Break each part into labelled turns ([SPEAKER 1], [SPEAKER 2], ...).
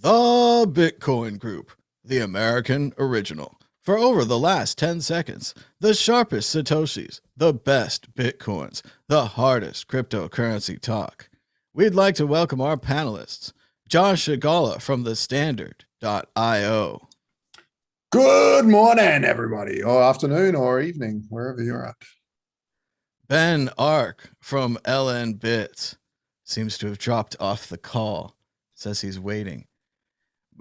[SPEAKER 1] The Bitcoin Group, the American original. For over the last 10 seconds, the sharpest Satoshis, the best Bitcoins, the hardest cryptocurrency talk. We'd like to welcome our panelists, Josh Shigala from the Standard.io.
[SPEAKER 2] Good morning, everybody, or afternoon, or evening, wherever you're at.
[SPEAKER 1] Ben Ark from LN Bits seems to have dropped off the call. Says he's waiting.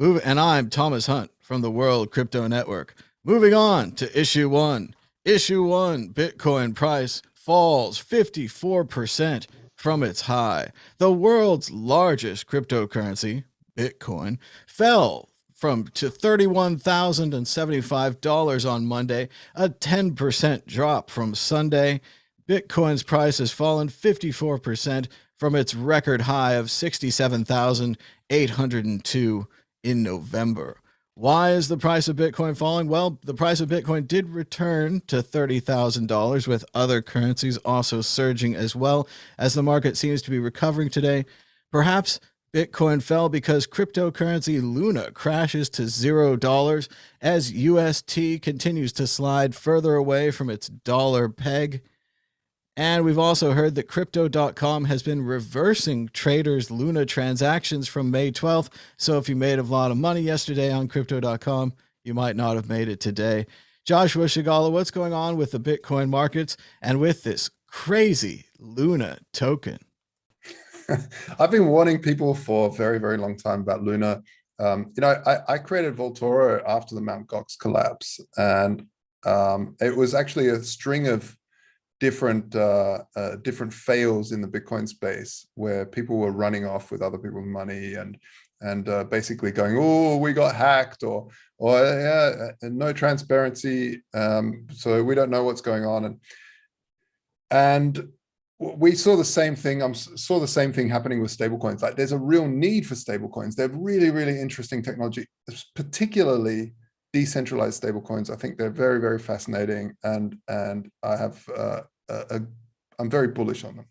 [SPEAKER 1] And I'm Thomas Hunt from the World Crypto Network. Moving on to issue one. Issue one, Bitcoin price falls 54% from its high. The world's largest cryptocurrency, Bitcoin, fell to $31,075 on Monday, a 10% drop from Sunday. Bitcoin's price has fallen 54% from its record high of 67,802 in November. Why is the price of Bitcoin falling? Well, the price of Bitcoin did return to $30,000, with other currencies also surging as well, as the market seems to be recovering today. Perhaps Bitcoin fell because cryptocurrency Luna crashes to $0 as UST continues to slide further away from its dollar peg. And we've also heard that Crypto.com has been reversing traders' Luna transactions from May 12th. So if you made a lot of money yesterday on Crypto.com, you might not have made it today. Joshua Shigala, what's going on with the Bitcoin markets and with this crazy Luna token?
[SPEAKER 2] I've been warning people for a very, very long time about Luna. I created Voltoro after the Mt. Gox collapse, and it was actually a string of different fails in the Bitcoin space where people were running off with other people's money and basically going, oh, we got hacked, or yeah, no transparency, so we don't know what's going on, and we saw the same thing. Saw the same thing happening with stablecoins. Like, there's a real need for stablecoins. They're really, really interesting technology, particularly decentralized stablecoins. I think they're very, very fascinating, and I have I'm very bullish on them.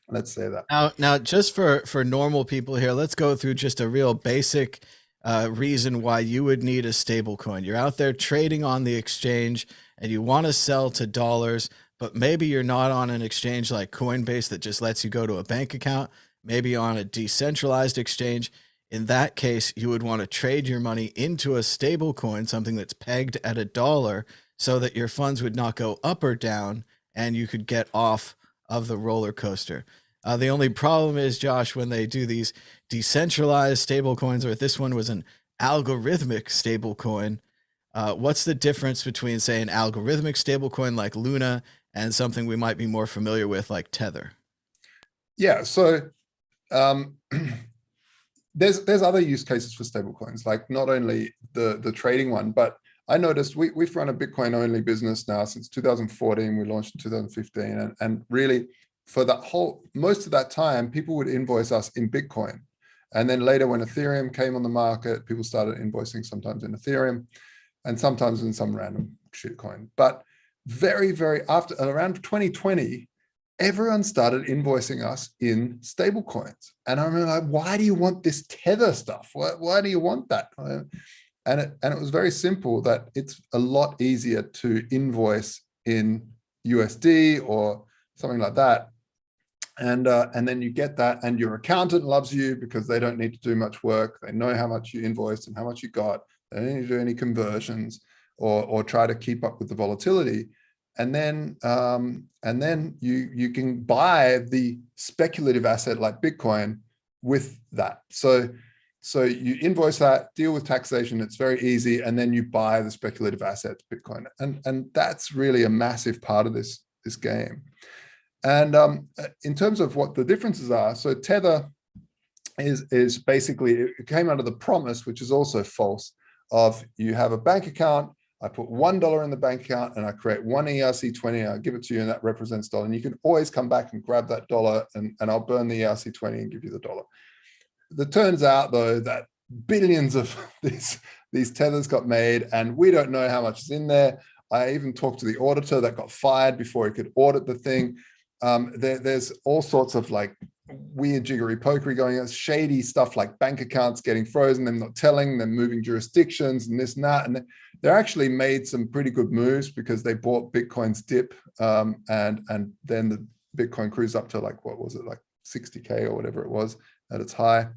[SPEAKER 2] Let's say that.
[SPEAKER 1] Now, just for normal people here, let's go through just a real basic reason why you would need a stable coin. You're out there trading on the exchange and you want to sell to dollars, but maybe you're not on an exchange like Coinbase that just lets you go to a bank account. Maybe on a decentralized exchange. In that case, you would want to trade your money into a stable coin, something that's pegged at $1, so that your funds would not go up or down and you could get off of the roller coaster. The only problem is, Josh, when they do these decentralized stable coins, or this one was an algorithmic stable coin, what's the difference between, say, an algorithmic stable coin like Luna and something we might be more familiar with like Tether?
[SPEAKER 2] Yeah, so there's other use cases for stablecoins, like not only the trading one, but I noticed we've run a Bitcoin only business now since 2014. We launched in 2015, and really for most of that time, people would invoice us in Bitcoin. And then later, when Ethereum came on the market, people started invoicing sometimes in Ethereum and sometimes in some random shitcoin. But very, very after around 2020, everyone started invoicing us in stable coins. And I remember, like, why do you want this Tether stuff? Why do you want that? And it was very simple, that it's a lot easier to invoice in USD or something like that. And then you get that, and your accountant loves you because they don't need to do much work. They know how much you invoiced and how much you got. They don't need to do any conversions or try to keep up with the volatility. And then you can buy the speculative asset like Bitcoin with that. So you invoice that, deal with taxation, it's very easy, and then you buy the speculative assets, Bitcoin. And that's really a massive part of this game. And in terms of what the differences are, so Tether is basically, it came out of the promise, which is also false, of you have a bank account, I put $1 in the bank account and I create one ERC20, I'll give it to you and that represents dollar. And you can always come back and grab that dollar and I'll burn the ERC20 and give you the dollar. It turns out, though, that billions of these tethers got made, and we don't know how much is in there. I even talked to the auditor that got fired before he could audit the thing. there's all sorts of like weird jiggery pokery going on, shady stuff like bank accounts getting frozen, them not telling, them moving jurisdictions and this and that. And they're actually made some pretty good moves because they bought Bitcoin's dip, and then the Bitcoin cruised up to like, what was it, like 60K or whatever it was at its high.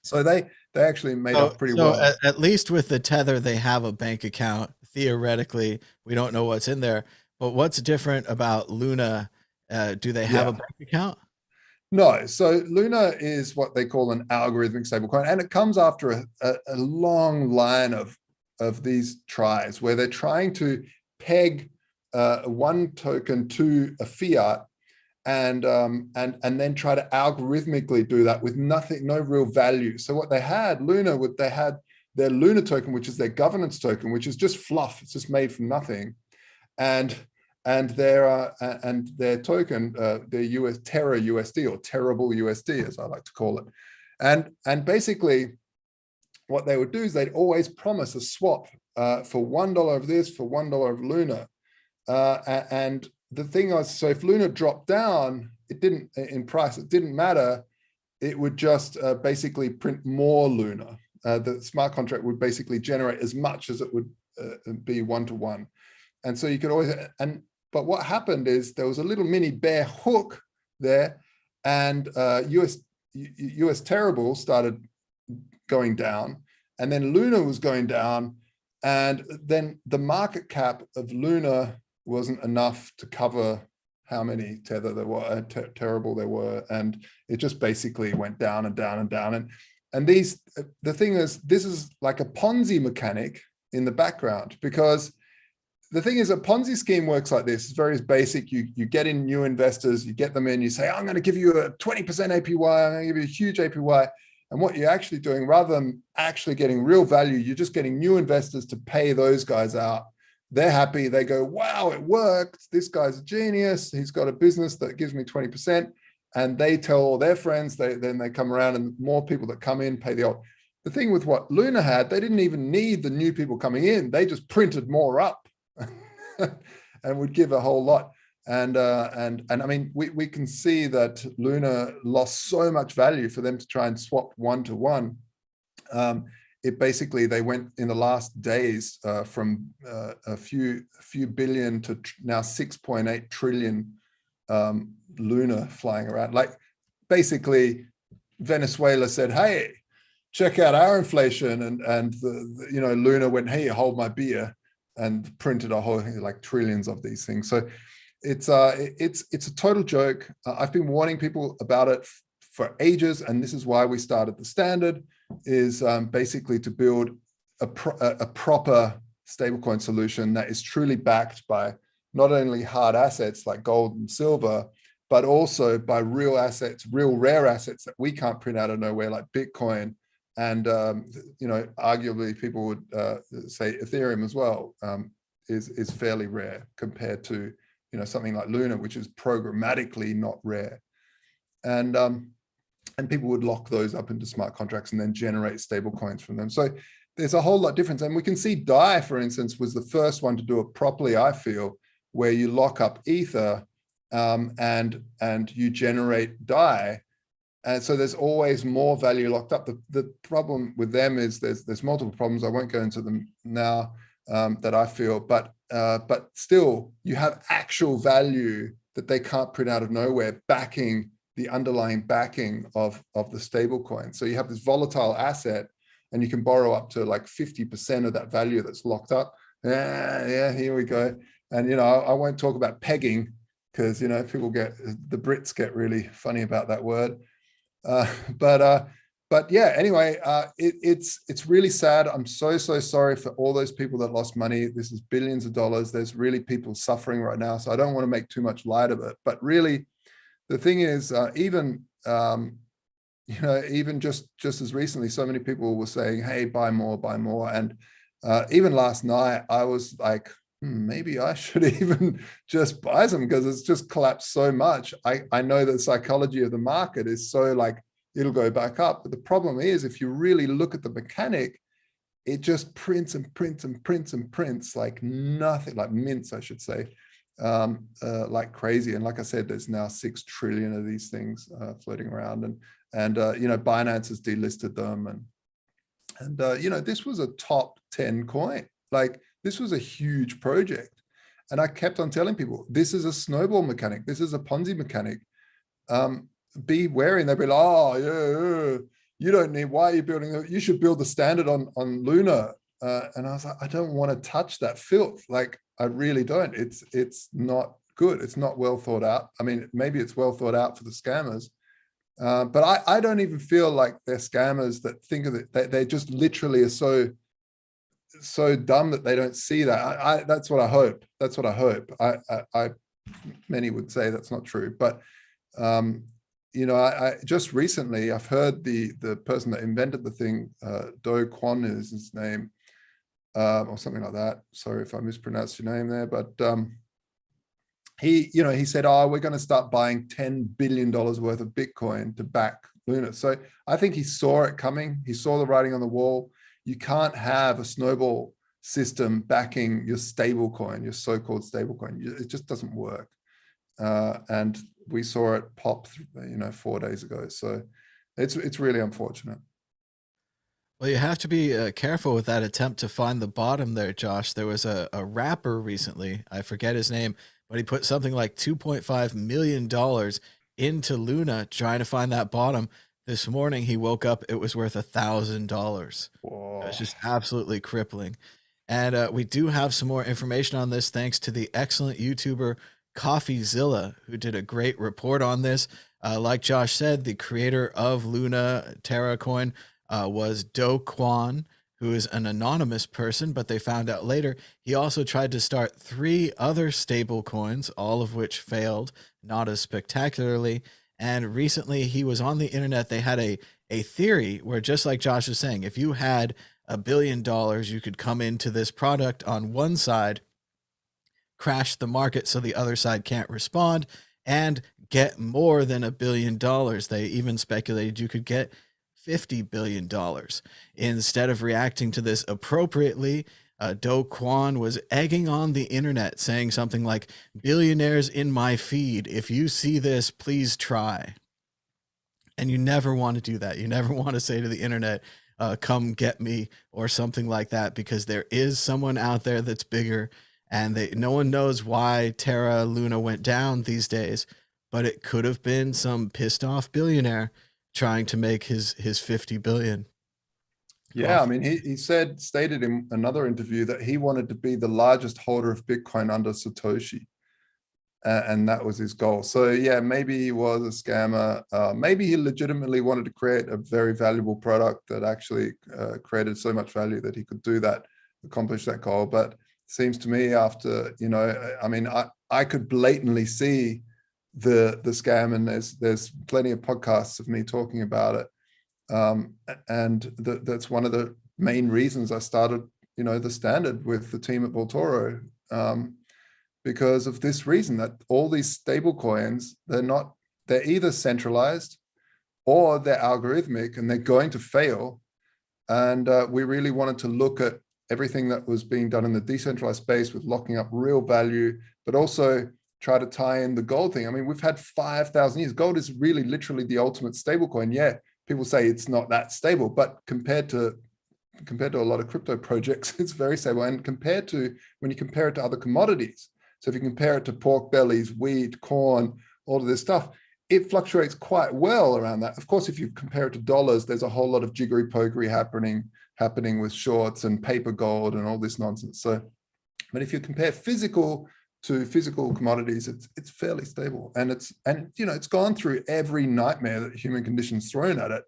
[SPEAKER 2] So they actually made up pretty well.
[SPEAKER 1] At least with the Tether, they have a bank account. Theoretically, we don't know what's in there. But what's different about Luna? Do they have a bank account?
[SPEAKER 2] No. So Luna is what they call an algorithmic stablecoin, and it comes after a long line of these tries where they're trying to peg one token to a fiat, and then try to algorithmically do that with nothing, no real value. So what they had, they had their Luna token, which is their governance token, which is just fluff. It's just made from nothing, and their token, their US Terra USD, or Terrible USD, as I like to call it, and basically what they would do is they'd always promise a swap for $1 of this for $1 of Luna, and the thing was, so if Luna dropped down, it didn't in price, it didn't matter. It would just basically print more Luna. The smart contract would basically generate as much as it would be one-to-one. And so you could always, but what happened is there was a little mini bear hook there, and US Terrible started going down, and then Luna was going down, and then the market cap of Luna wasn't enough to cover how many Tether there were, Terrible there were, and it just basically went down and down and down. And these, the thing is, this is like a Ponzi mechanic in the background, because the thing is, a Ponzi scheme works like this. It's very basic. You get in new investors, you get them in, you say, I'm going to give you a 20% APY, I'm going to give you a huge APY. And what you're actually doing, rather than actually getting real value, you're just getting new investors to pay those guys out. They're happy. They go, wow, it worked. This guy's a genius. He's got a business that gives me 20%. And they tell all their friends, then they come around, and more people that come in pay the old. The thing with what Luna had, they didn't even need the new people coming in. They just printed more up and would give a whole lot. And I mean, we can see that Luna lost so much value for them to try and swap one-to-one. It basically, they went in the last days from a few billion to now 6.8 trillion Luna flying around. Like basically Venezuela said, hey, check out our inflation, and the you know, Luna went, hey, hold my beer, and printed a whole like trillions of these things. So it's a total joke. I've been warning people about it for ages, and this is why we started the Standard, is basically to build a proper stablecoin solution that is truly backed by not only hard assets like gold and silver, but also by real assets, real rare assets that we can't print out of nowhere, like Bitcoin. And you know, arguably people would say Ethereum as well is fairly rare compared to, you know, something like Luna, which is programmatically not rare. And people would lock those up into smart contracts and then generate stable coins from them. So there's a whole lot different. And we can see DAI, for instance, was the first one to do it properly, I feel, where you lock up Ether and you generate DAI. And so there's always more value locked up. The problem with them is there's multiple problems. I won't go into them now that I feel, but still you have actual value that they can't print out of nowhere, backing the underlying backing of the stable coin. So you have this volatile asset, and you can borrow up to like 50% of that value that's locked up. Yeah, here we go. And, you know, I won't talk about pegging, because, you know, the Brits get really funny about that word. But yeah, anyway, it's really sad. I'm so sorry for all those people that lost money. This is billions of dollars. There's really people suffering right now. So I don't want to make too much light of it, but really, the thing is, even you know, even just as recently, so many people were saying, "Hey, buy more," and even last night, I was like, maybe I should even just buy some, because it's just collapsed so much. I know that the psychology of the market is so like it'll go back up, but the problem is, if you really look at the mechanic, it just prints and prints and prints and prints like nothing, like mints, I should say. like crazy. And like I said, there's now 6 trillion of these things floating around, and Binance has delisted them, and this was a top 10 coin. Like, this was a huge project, and I kept on telling people, this is a snowball mechanic, this is a Ponzi mechanic. Be wary. And they'll be like, oh yeah, you don't need, why are you building it? You should build the standard on Luna. And I was like, I don't want to touch that filth. Like, I really don't. It's not good. It's not well thought out. I mean, maybe it's well thought out for the scammers, but I don't even feel like they're scammers that think of it. They just literally are so dumb that they don't see that. That's what I hope. That's what I hope. I many would say that's not true, but I just recently, I've heard the person that invented the thing, Do Kwon is his name, or something like that. Sorry if I mispronounced your name there, but he said, oh, we're going to start buying $10 billion worth of Bitcoin to back Luna. So I think he saw it coming. He saw the writing on the wall. You can't have a snowball system backing your stable coin, your so-called stable coin. It just doesn't work. And we saw it pop, 4 days ago. So it's really unfortunate.
[SPEAKER 1] Well, you have to be careful with that attempt to find the bottom there, Josh. There was a rapper recently, I forget his name, but he put something like $2.5 million into Luna trying to find that bottom. This morning he woke up, it was worth $1,000. It's just absolutely crippling. And we do have some more information on this thanks to the excellent YouTuber CoffeeZilla, who did a great report on this. Like Josh said, the creator of Luna Terra coin was Do Kwon, who is an anonymous person, but they found out later he also tried to start 3 other stable coins, all of which failed, not as spectacularly. And recently he was on the internet. They had a theory where, just like Josh was saying, if you had $1 billion, you could come into this product on one side, crash the market so the other side can't respond, and get more than $1 billion. They even speculated you could get $50 billion. Instead of reacting to this appropriately, Do Kwon was egging on the internet, saying something like, billionaires in my feed, if you see this, please try. And you never want to do that. You never want to say to the internet, come get me, or something like that, because there is someone out there that's bigger, and no one knows why Terra Luna went down these days, but it could have been some pissed off billionaire trying to make his 50 billion.
[SPEAKER 2] Yeah, I mean, he stated in another interview that he wanted to be the largest holder of Bitcoin under Satoshi. And that was his goal. So yeah, maybe he was a scammer. Maybe he legitimately wanted to create a very valuable product that actually created so much value that he could do that, accomplish that goal. But it seems to me, after, I mean, I could blatantly see the scam, and there's plenty of podcasts of me talking about it. And that's one of the main reasons I started, the Standard with the team at Voltoro. Because of this reason, that all these stable coins, they're either centralized or they're algorithmic, and they're going to fail. And we really wanted to look at everything that was being done in the decentralized space with locking up real value, but also try to tie in the gold thing. I mean, we've had 5,000 years. Gold is really literally the ultimate stable coin. Yeah, people say it's not that stable, but compared to a lot of crypto projects, it's very stable. And when you compare it to other commodities, so if you compare it to pork bellies, wheat, corn, all of this stuff, it fluctuates quite well around that. Of course, if you compare it to dollars, there's a whole lot of jiggery pokery happening with shorts and paper gold and all this nonsense. So, but if you compare physical to physical commodities, it's fairly stable, and it's gone through every nightmare that human condition's thrown at it.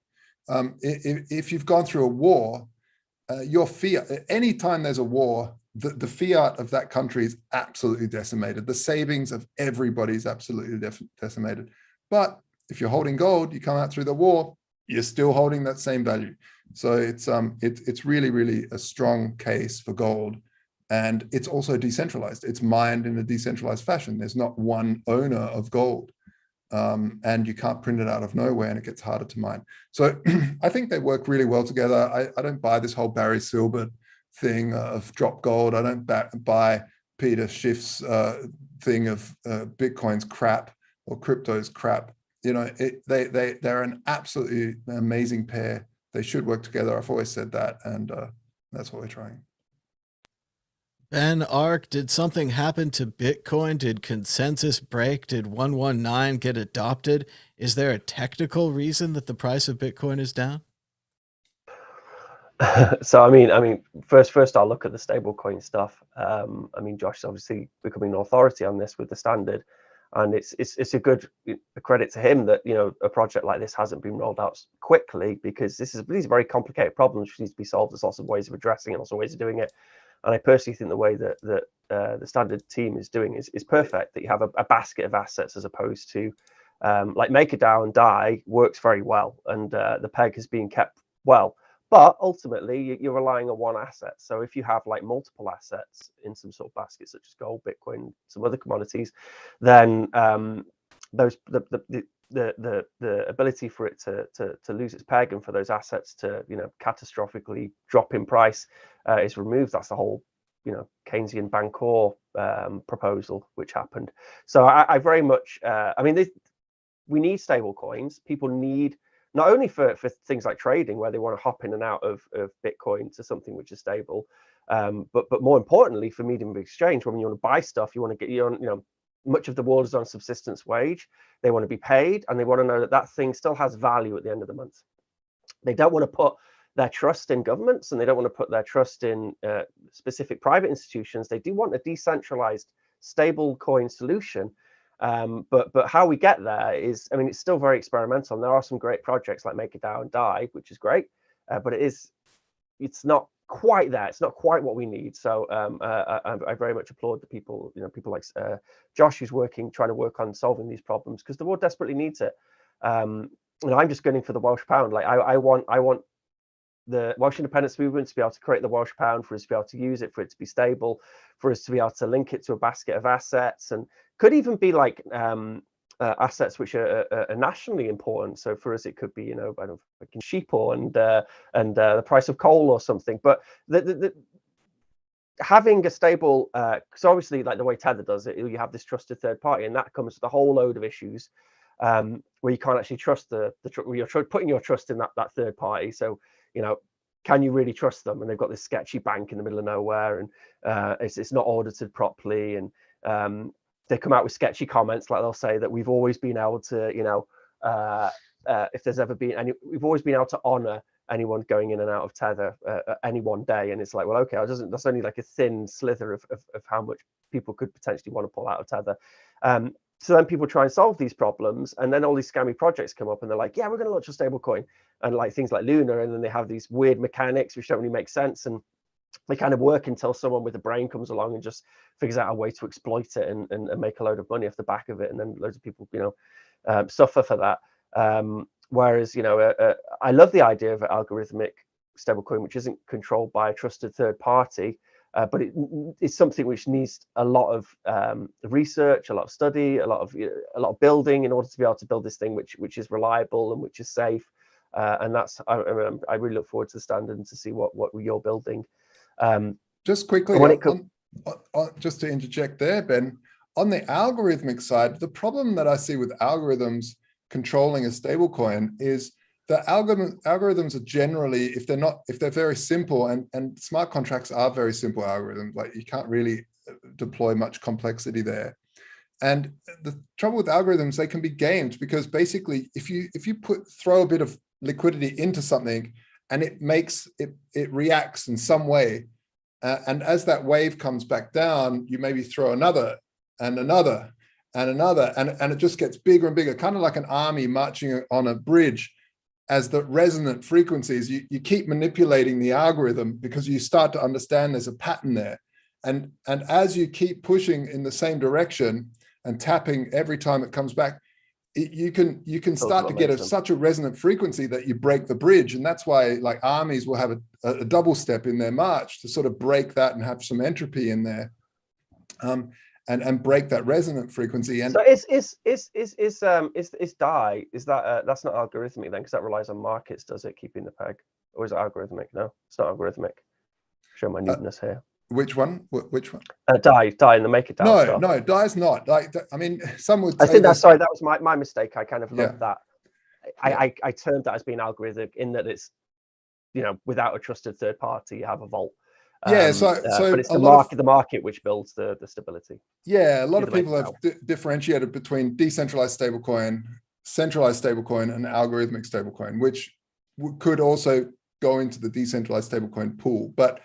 [SPEAKER 2] If you've gone through a war, your fiat, anytime there's a war, the fiat of that country is absolutely decimated. The savings of everybody is absolutely decimated. But if you're holding gold, you come out through the war, you're still holding that same value. So it's really, really a strong case for gold. And it's also decentralized. It's mined in a decentralized fashion. There's not one owner of gold. And you can't print it out of nowhere, and it gets harder to mine. So I think they work really well together. I don't buy this whole Barry Silbert thing of drop gold. I don't buy Peter Schiff's thing of Bitcoin's crap or crypto's crap. You know, they're an absolutely amazing pair. They should work together. I've always said that, and that's what we're trying.
[SPEAKER 1] Ben, Ark, did something happen to Bitcoin? Did consensus break? Did 119 get adopted? Is there a technical reason that the price of Bitcoin is down?
[SPEAKER 3] So I mean, first I'll look at the stablecoin stuff. I mean, Josh is obviously becoming an authority on this with the standard, and it's a good credit to him that, you know, a project like this hasn't been rolled out quickly, because these are very complicated problems which need to be solved. There's lots of ways of addressing it, lots of ways of doing it. And I personally think the way that the standard team is doing is perfect. That you have a basket of assets as opposed to like make a DAO and die works very well, and the peg has been kept well. But ultimately, you're relying on one asset. So if you have like multiple assets in some sort of basket, such as gold, Bitcoin, some other commodities, then the ability for it to lose its peg and for those assets to, you know, catastrophically drop in price is removed. That's the whole, you know, Keynesian Bancor proposal which happened. So I very much I mean, we need stable coins. People need, not only for things like trading where they want to hop in and out of Bitcoin to something which is stable, but more importantly for medium of exchange, when you want to buy stuff, you want to get you know, much of the world is on subsistence wage. They want to be paid, and they want to know that that thing still has value at the end of the month. They don't want to put their trust in governments, and they don't want to put their trust in specific private institutions. They do want a decentralized stable coin solution. But how we get there is, I mean, it's still very experimental. And there are some great projects like Make a DAO and Die, which is great, but it's not quite there. It's not quite what we need. So I very much applaud the people, you know, people like Josh, who's trying to work on solving these problems, because the world desperately needs it. You know, I'm just gunning for the Welsh pound. Like I want the Welsh independence movement to be able to create the Welsh pound, for us to be able to use it, for it to be stable, for us to be able to link it to a basket of assets, and could even be like assets which are nationally important. So for us, it could be, you know, I don't know, like sheep or and the price of coal or something. But having a stable, so obviously, like the way Tether does it, you have this trusted third party, and that comes with a whole load of issues where you can't actually trust you're putting your trust in that third party. So, you know, can you really trust them? And they've got this sketchy bank in the middle of nowhere, and it's not audited properly, and they come out with sketchy comments, like they'll say that we've always been able to, you know, if there's ever been any, we've always been able to honor anyone going in and out of Tether any one day. And it's like, well, okay, that's only like a thin slither of how much people could potentially want to pull out of Tether. So then people try and solve these problems, and then all these scammy projects come up, and they're like, yeah, we're going to launch a stable coin, and like things like Luna, and then they have these weird mechanics which don't really make sense, and they kind of work until someone with a brain comes along and just figures out a way to exploit it and make a load of money off the back of it, and then loads of people, you know, suffer for that. Whereas, you know, I love the idea of an algorithmic stablecoin which isn't controlled by a trusted third party, but it's something which needs a lot of research, a lot of study, a lot of building in order to be able to build this thing which is reliable and which is safe. And that's I really look forward to the standard and to see what you're building.
[SPEAKER 2] Just quickly, just to interject there, Ben, on the algorithmic side, the problem that I see with algorithms controlling a stablecoin is the algorithms are generally, if they're very simple, and smart contracts are very simple algorithms, like you can't really deploy much complexity there. And the trouble with algorithms, they can be gamed, because basically if you throw a bit of liquidity into something and it reacts in some way, and as that wave comes back down, you maybe throw another and another and another, and it just gets bigger and bigger, kind of like an army marching on a bridge. As the resonant frequencies, you keep manipulating the algorithm, because you start to understand there's a pattern there. And as you keep pushing in the same direction and tapping every time it comes back, you can start to get such a resonant frequency that you break the bridge. And that's why, like, armies will have a double step in their march to sort of break that and have some entropy in there, and break that resonant frequency. And
[SPEAKER 3] so is DAI, is that that's not algorithmic then, because that relies on markets, does it, keeping the peg? Or is it algorithmic? No, it's not algorithmic. Show my neatness here.
[SPEAKER 2] Which one? Which one?
[SPEAKER 3] DAI and the MakerDAO
[SPEAKER 2] No,
[SPEAKER 3] stuff.
[SPEAKER 2] no, DAI's not. Like, I mean, some would
[SPEAKER 3] I
[SPEAKER 2] say
[SPEAKER 3] think that's
[SPEAKER 2] this.
[SPEAKER 3] sorry, that was my mistake. I kind of
[SPEAKER 2] Yeah.
[SPEAKER 3] lumped that.
[SPEAKER 2] Yeah.
[SPEAKER 3] I termed that as being algorithmic in that it's, you know, without a trusted third party, you have a vault.
[SPEAKER 2] Yeah, so
[SPEAKER 3] but it's
[SPEAKER 2] a
[SPEAKER 3] the
[SPEAKER 2] lot
[SPEAKER 3] the market which builds the stability.
[SPEAKER 2] Yeah, a lot of
[SPEAKER 3] Either
[SPEAKER 2] people have differentiated between decentralized stablecoin, centralized stablecoin, and algorithmic stablecoin, which could also go into the decentralized stablecoin pool. But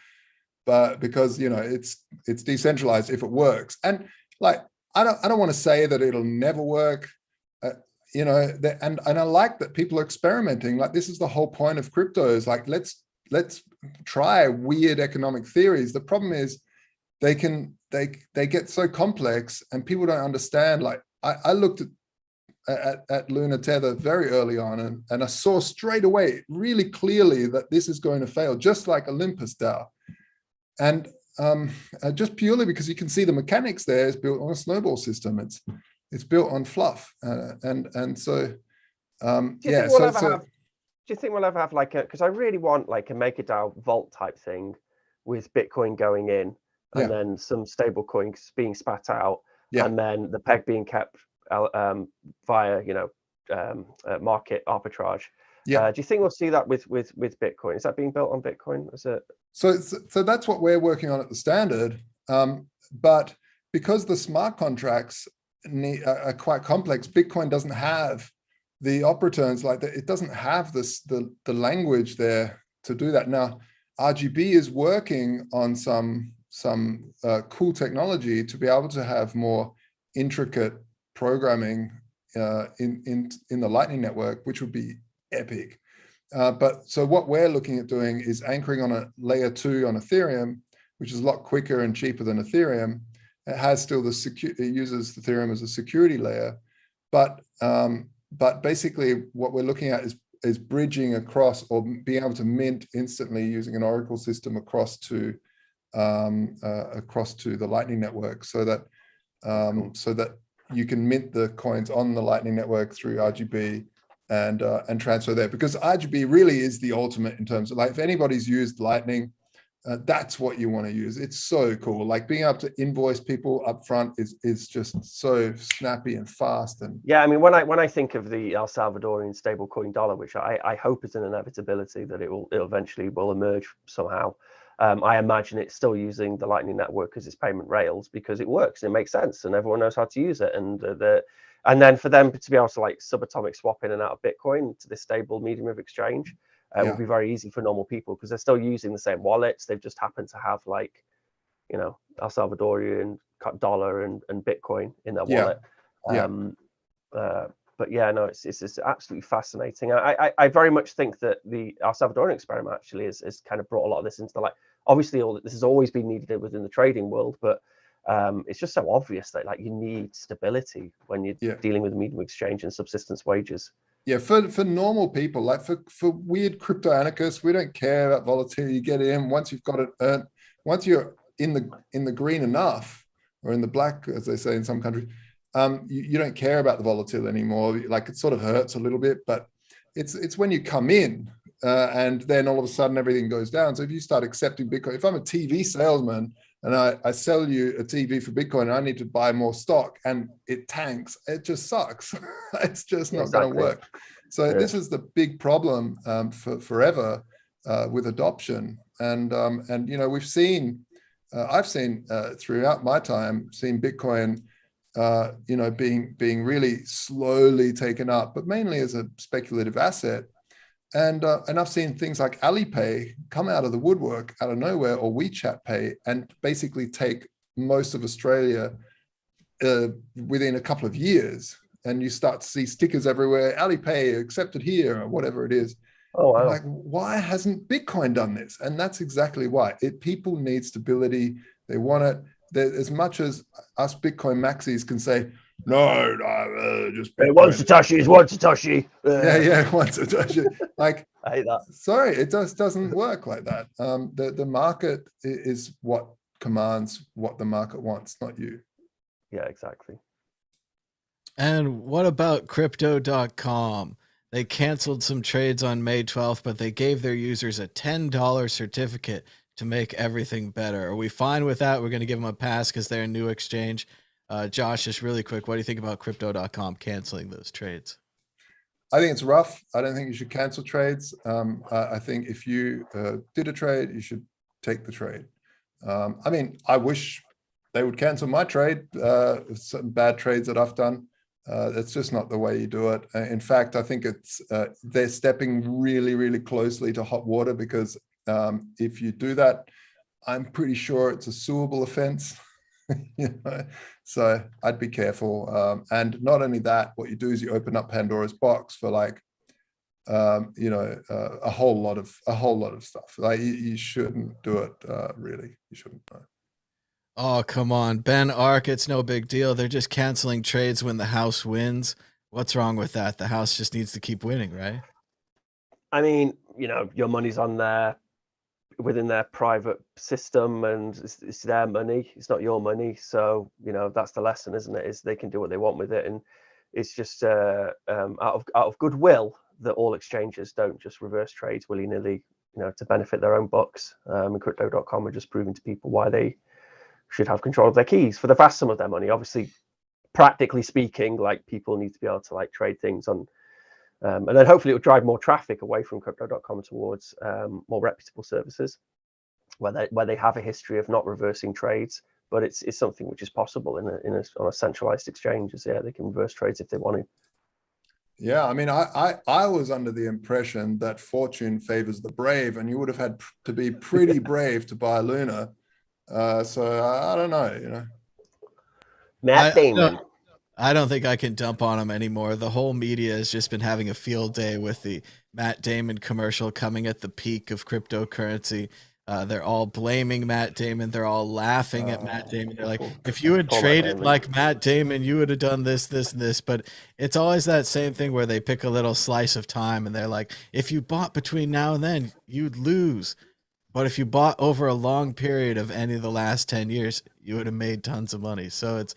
[SPEAKER 2] because, you know, it's decentralized if it works, and like I don't want to say that it'll never work. You know, and I like that people are experimenting. Like, this is the whole point of crypto, is like, let's try weird economic theories. The problem is they get so complex and people don't understand. Like, I looked at Lunar Tether very early on, and I saw straight away really clearly that this is going to fail, just like Olympus DAO. And just purely because you can see the mechanics there is built on a snowball system. It's built on fluff, and so yeah.
[SPEAKER 3] Do you think we'll ever have like a? Because I really want like a MakerDAO vault type thing, with Bitcoin going in, and then some stable coins being spat out, and then the peg being kept via, you know, market arbitrage. Do you think we'll see that with Bitcoin? Is that being built on Bitcoin? Is it?
[SPEAKER 2] So that's what we're working on at the Standard. But because the smart contracts are quite complex, Bitcoin doesn't have the operators like that. It doesn't have the language there to do that. Now, RGB is working on some cool technology to be able to have more intricate programming in the Lightning Network, which would be epic. But so what we're looking at doing is anchoring on a layer 2 on Ethereum, which is a lot quicker and cheaper than Ethereum. It has still it uses Ethereum as a security layer, but basically what we're looking at is bridging across, or being able to mint instantly using an Oracle system across to the Lightning Network, so that you can mint the coins on the Lightning Network through RGB and transfer there, because RGB really is the ultimate in terms of, like, if anybody's used Lightning, that's what you want to use. It's so cool. Like, being able to invoice people up front is just so snappy and fast. And
[SPEAKER 3] yeah, I mean, when I think of the El Salvadorian stablecoin dollar, which I hope is an inevitability that it eventually will emerge somehow, I imagine it's still using the Lightning Network as its payment rails, because it works, it makes sense, and everyone knows how to use it. And then for them to be able to like subatomic swap in and out of Bitcoin to this stable medium of exchange, will be very easy for normal people, because they're still using the same wallets. They've just happened to have, like, you know, El Salvadorian dollar and Bitcoin in their wallet. But yeah, no, it's absolutely fascinating. I very much think that the El Salvadorian experiment actually has kind of brought a lot of this into the light. Obviously, all this has always been needed within the trading world, but it's just so obvious that, like, you need stability when you're dealing with a medium exchange and subsistence wages.
[SPEAKER 2] Yeah, for normal people, like for weird crypto anarchists, we don't care about volatility. You get in once you've got it earned. Once you're in the green enough, or in the black, as they say in some countries, you don't care about the volatility anymore. Like, it sort of hurts a little bit, but it's when you come in and then all of a sudden everything goes down. So if you start accepting Bitcoin, if I'm a TV salesman and I sell you a TV for Bitcoin and I need to buy more stock and it tanks, it just sucks. It's just not going to work. So this is the big problem for forever with adoption. And you know, we've seen, I've seen throughout my time, seen Bitcoin, you know, being really slowly taken up, but mainly as a speculative asset. And I've seen things like Alipay come out of the woodwork, out of nowhere, or WeChat Pay, and basically take most of Australia within a couple of years. And you start to see stickers everywhere, Alipay accepted here, or whatever it is.
[SPEAKER 3] Oh, wow.
[SPEAKER 2] Like, why hasn't Bitcoin done this? And that's exactly why. People need stability. They want it. As much as us Bitcoin maxis can say, no, just Bitcoin.
[SPEAKER 3] One Satoshi is one Satoshi.
[SPEAKER 2] Yeah, one Satoshi. Like,
[SPEAKER 3] I hate that.
[SPEAKER 2] Sorry, it doesn't work like that. The market is what commands what the market wants, not you.
[SPEAKER 3] Yeah, exactly.
[SPEAKER 1] And what about Crypto.com? They canceled some trades on May 12th, but they gave their users a $10 certificate to make everything better? Are we fine with that? We're going to give them a pass because they're a new exchange. Josh, just really quick, what do you think about Crypto.com canceling those trades?
[SPEAKER 2] I think it's rough. I don't think you should cancel trades. I think if you did a trade, you should take the trade. I mean, I wish they would cancel my trade, some bad trades that I've done. That's just not the way you do it. In fact, I think it's they're stepping really, really closely to hot water, because if you do that, I'm pretty sure it's a suable offense. You know? So I'd be careful. And not only that, what you do is you open up Pandora's box for like, you know, a whole lot of stuff. Like you shouldn't do it. Really, you shouldn't.
[SPEAKER 1] Oh, come on, Ben Ark. It's no big deal. They're just canceling trades when the house wins. What's wrong with that? The house just needs to keep winning, right?
[SPEAKER 3] I mean, you know, your money's on there within their private system, and it's their money. It's not your money. So, you know, that's the lesson, isn't it? Is they can do what they want with it, and it's just out of goodwill that all exchanges don't just reverse trades willy-nilly, you know, to benefit their own bucks. And Crypto.com are just proving to people why they should have control of their keys for the vast sum of their money. Obviously, practically speaking, like, people need to be able to like trade things on, and then hopefully it will drive more traffic away from Crypto.com towards more reputable services where they have a history of not reversing trades. But it's something which is possible on a centralized exchange. Yeah, they can reverse trades if they want to.
[SPEAKER 2] Yeah, I mean, I was under the impression that fortune favors the brave, and you would have had to be pretty brave to buy Luna. So I don't know, you know.
[SPEAKER 3] Matt Damon.
[SPEAKER 1] I don't think I can dump on him anymore. The whole media has just been having a field day with the Matt Damon commercial coming at the peak of cryptocurrency. They're all blaming Matt Damon. They're all laughing at Matt Damon. They're like, if you had traded like Matt Damon, you would have done this, this, and this. But it's always that same thing where they pick a little slice of time and they're like, if you bought between now and then, you'd lose. But if you bought over a long period of any of the last 10 years, you would have made tons of money. So it's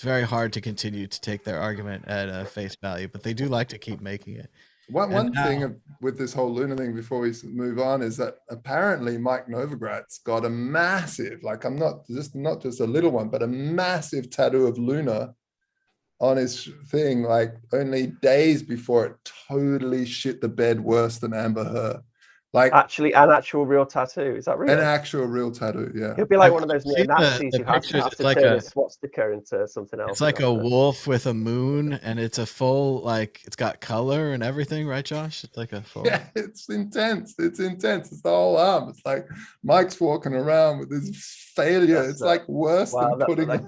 [SPEAKER 1] very hard to continue to take their argument at face value, but they do like to keep making it.
[SPEAKER 2] One thing with this whole Luna thing before we move on is that apparently Mike Novogratz got a massive, like, not just a little one, but a massive tattoo of Luna on his thing, like only days before it totally shit the bed worse than Amber Heard. Like,
[SPEAKER 3] actually, an actual real tattoo. Is that real?
[SPEAKER 2] An actual real tattoo, yeah.
[SPEAKER 3] It'd be like one of those neo-Nazis who has to
[SPEAKER 1] like
[SPEAKER 3] turn a swastika into something else.
[SPEAKER 1] It's like a wolf with a moon, and it's a full, like, it's got color and everything, right, Josh? It's like a full...
[SPEAKER 2] Yeah, it's intense. It's intense. It's the whole arm. It's like Mike's walking around with this failure. It's like worse than putting
[SPEAKER 3] that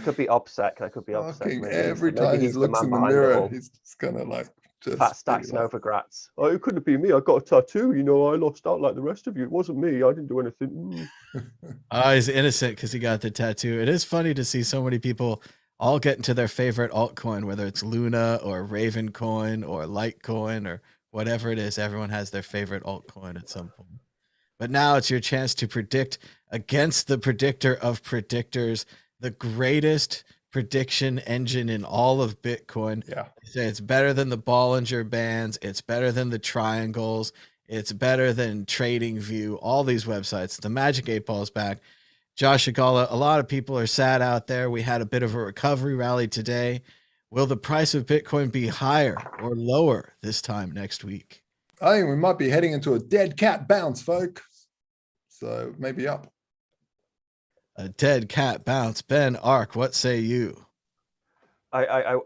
[SPEAKER 3] could be OPSEC. That could be OPSEC.
[SPEAKER 2] Every time he looks in the mirror, he's just kind of like...
[SPEAKER 3] Fat Stacks Novogratz. Oh, it couldn't be me. I got a tattoo. You know, I lost out like the rest of you. It wasn't me. I didn't do anything.
[SPEAKER 1] He's innocent because he got the tattoo. It is funny to see so many people all get into their favorite altcoin, whether it's Luna or Ravencoin or Litecoin or whatever it is. Everyone has their favorite altcoin at some point. But now it's your chance to predict against the predictor of predictors, the greatest prediction engine in all of Bitcoin.
[SPEAKER 2] Yeah,
[SPEAKER 1] it's better than the Bollinger Bands. It's better than the Triangles. It's better than TradingView. All these websites. The Magic 8 Ball is back. Josh Agala, a lot of people are sad out there. We had a bit of a recovery rally today. Will the price of Bitcoin be higher or lower this time next week?
[SPEAKER 2] I think we might be heading into a dead cat bounce, folks. So maybe up.
[SPEAKER 1] A dead cat bounce. Ben Ark, what say you?
[SPEAKER 3] I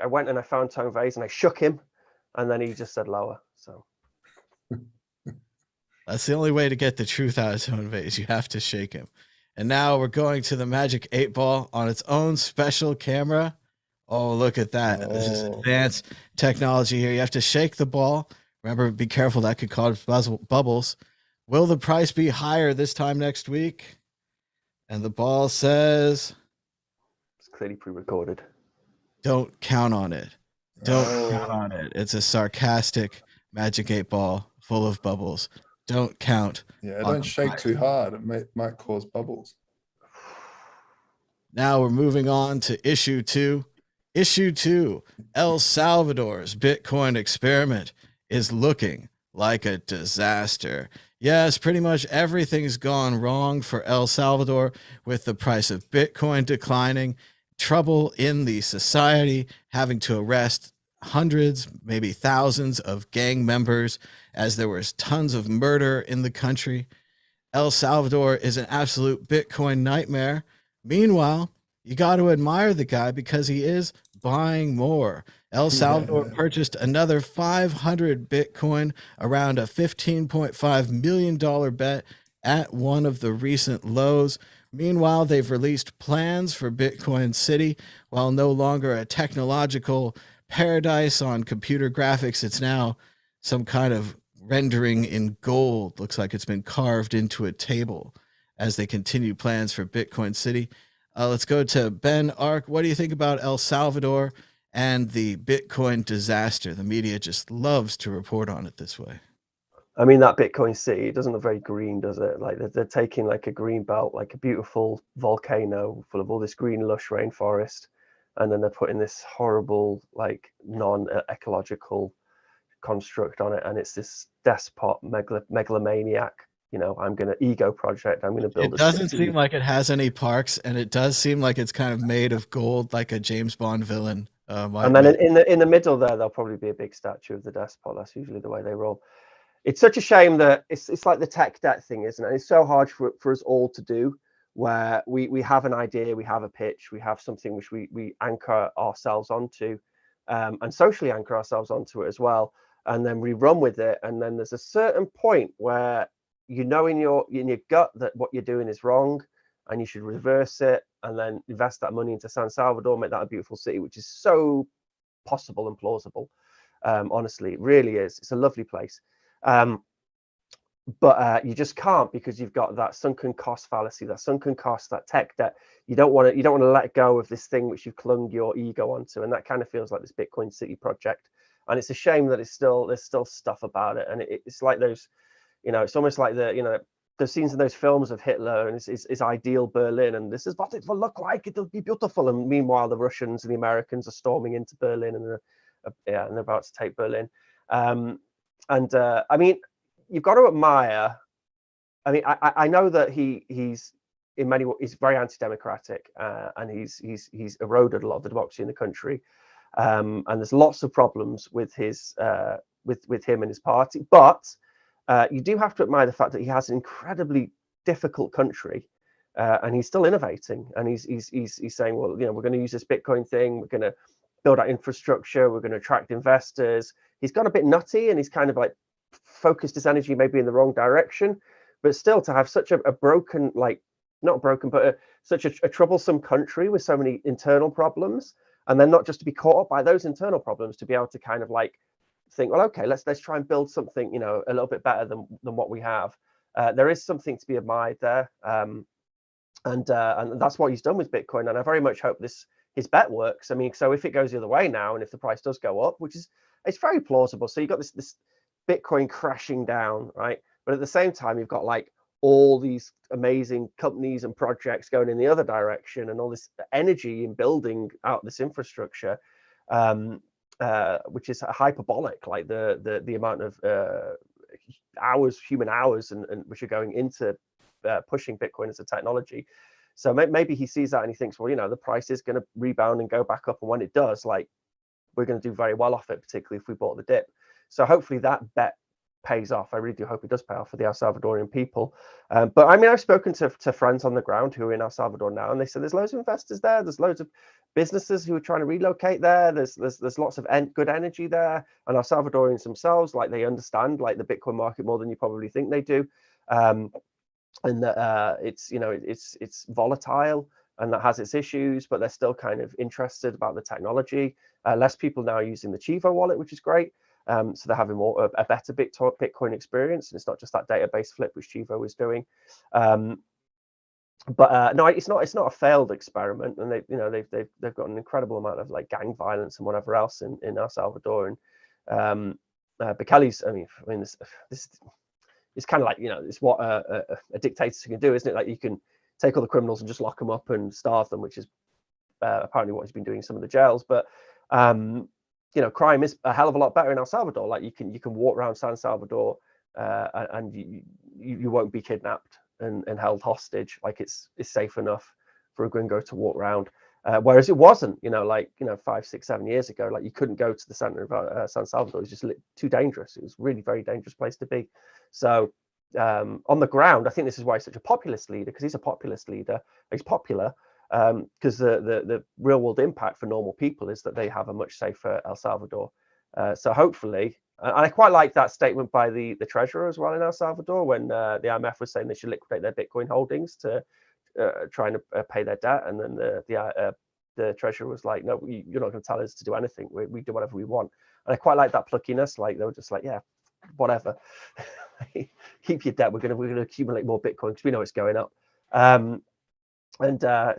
[SPEAKER 3] went and I found Unveils and I shook him, and then he just said lower. So
[SPEAKER 1] that's the only way to get the truth out of Unveils. You have to shake him. And now we're going to the Magic 8 Ball on its own special camera. Oh, look at that. This is advanced technology here. You have to shake the ball. Remember, be careful. That could cause bubbles. Will the price be higher this time next week? And the ball says...
[SPEAKER 3] It's clearly pre-recorded.
[SPEAKER 1] Don't count on it. Don't count on it. It's a sarcastic Magic 8 Ball full of bubbles. Don't count.
[SPEAKER 2] Yeah, don't shake too hard. It might cause bubbles.
[SPEAKER 1] Now we're moving on to issue 2. Issue 2. El Salvador's Bitcoin experiment is looking like a disaster. Yes, pretty much everything's gone wrong for El Salvador, with the price of Bitcoin declining, trouble in the society, having to arrest hundreds, maybe thousands of gang members, as there was tons of murder in the country. El Salvador is an absolute Bitcoin nightmare. Meanwhile, you got to admire the guy because he is buying more. El Salvador purchased another 500 Bitcoin around a $15.5 million bet at one of the recent lows. Meanwhile, they've released plans for Bitcoin City. While no longer a technological paradise on computer graphics, it's now some kind of rendering in gold. Looks like it's been carved into a table as they continue plans for Bitcoin City. Let's go to Ben Ark. What do you think about El Salvador and the Bitcoin disaster? The media just loves to report on it this way.
[SPEAKER 3] I mean, that Bitcoin City, it doesn't look very green, does it? Like they're taking like a green belt, like a beautiful volcano full of all this green lush rainforest, and then they're putting this horrible, like non-ecological construct on it, and it's this despot megalomaniac. I'm gonna ego project. I'm gonna build.
[SPEAKER 1] It doesn't seem like it has any parks, and it does seem like it's kind of made of gold, like a James Bond villain.
[SPEAKER 3] And then in the middle there'll probably be a big statue of the despot. That's usually the way they roll. It's such a shame that it's like the tech debt thing, isn't it? It's so hard for us all to do, where we have an idea, we have a pitch, we have something which we anchor ourselves onto, and socially anchor ourselves onto it as well, and then we run with it. And then there's a certain point where in your gut that what you're doing is wrong, and you should reverse it, and then invest that money into San Salvador, make that a beautiful city, which is so possible and plausible. Honestly, it really is. It's a lovely place. But you just can't, because you've got that sunken cost fallacy, that sunken cost, that tech debt. You don't want to let go of this thing which you've clung your ego onto, and that kind of feels like this Bitcoin City project. And it's a shame that there's still stuff about it, and it's like those, it's almost like the scenes in those films of Hitler and his ideal Berlin, and this is what it will look like. It'll be beautiful, and meanwhile the Russians and the Americans are storming into Berlin, and they're about to take Berlin. I mean, you've got to admire. I mean, I know that he's in many ways, he's very anti-democratic, and he's eroded a lot of the democracy in the country, and there's lots of problems with his with him and his party. But you do have to admire the fact that he has an incredibly difficult country, and he's still innovating, and he's saying, well, we're going to use this Bitcoin thing, we're going to build our infrastructure, we're going to attract investors. He's gone a bit nutty, and he's kind of like focused his energy maybe in the wrong direction, but still to have such a broken, like not broken, but such a troublesome country with so many internal problems, and then not just to be caught up by those internal problems, to be able to kind of like think, well, okay, let's try and build something a little bit better than what we have. There is something to be admired there, and that's what he's done with Bitcoin, and I very much hope his bet works. I mean, so if it goes the other way now, and if the price does go up, which is, it's very plausible. So you've got this Bitcoin crashing down, right? But at the same time, you've got like all these amazing companies and projects going in the other direction, and all this energy in building out this infrastructure, which is hyperbolic, like the amount of human hours, and which are going into pushing Bitcoin as a technology. So maybe he sees that and he thinks, well, the price is going to rebound and go back up, and when it does, like, we're going to do very well off it, particularly if we bought the dip. So hopefully that bet pays off. I really do hope it does pay off for the El Salvadorian people. But I mean, I've spoken to friends on the ground who are in El Salvador now, and they said there's loads of investors there. There's loads of businesses who are trying to relocate there. There's lots of good energy there, and El Salvadorians themselves, like, they understand like the Bitcoin market more than you probably think they do, and that it's volatile, and that has its issues, but they're still kind of interested about the technology. Less people now are using the Chivo wallet, which is great. So they're having a better Bitcoin experience, and it's not just that database flip which Chivo is doing. But no, it's not a failed experiment, and they've got an incredible amount of like gang violence and whatever else in El Salvador. And Bukele's, I mean, this is kind of like, it's what a dictator can do, isn't it? Like, you can take all the criminals and just lock them up and starve them, which is apparently what he's been doing in some of the jails. But crime is a hell of a lot better in El Salvador. Like, you can walk around San Salvador and you won't be kidnapped and held hostage. Like it's safe enough for a gringo to walk around. Whereas it wasn't, 5, 6, 7 years ago, like you couldn't go to the center of San Salvador. It was just too dangerous. It was really very dangerous place to be. So on the ground, I think this is why he's such a populist leader, because he's a populist leader. He's popular because the real world impact for normal people is that they have a much safer El Salvador. So hopefully, and I quite like that statement by the treasurer as well in El Salvador when the IMF was saying they should liquidate their Bitcoin holdings to trying to pay their debt, and then the treasurer was like, "No, you're not going to tell us to do anything. We do whatever we want." And I quite like that pluckiness. Like they were just like, "Yeah, whatever, keep your debt. We're going to accumulate more Bitcoin because we know it's going up."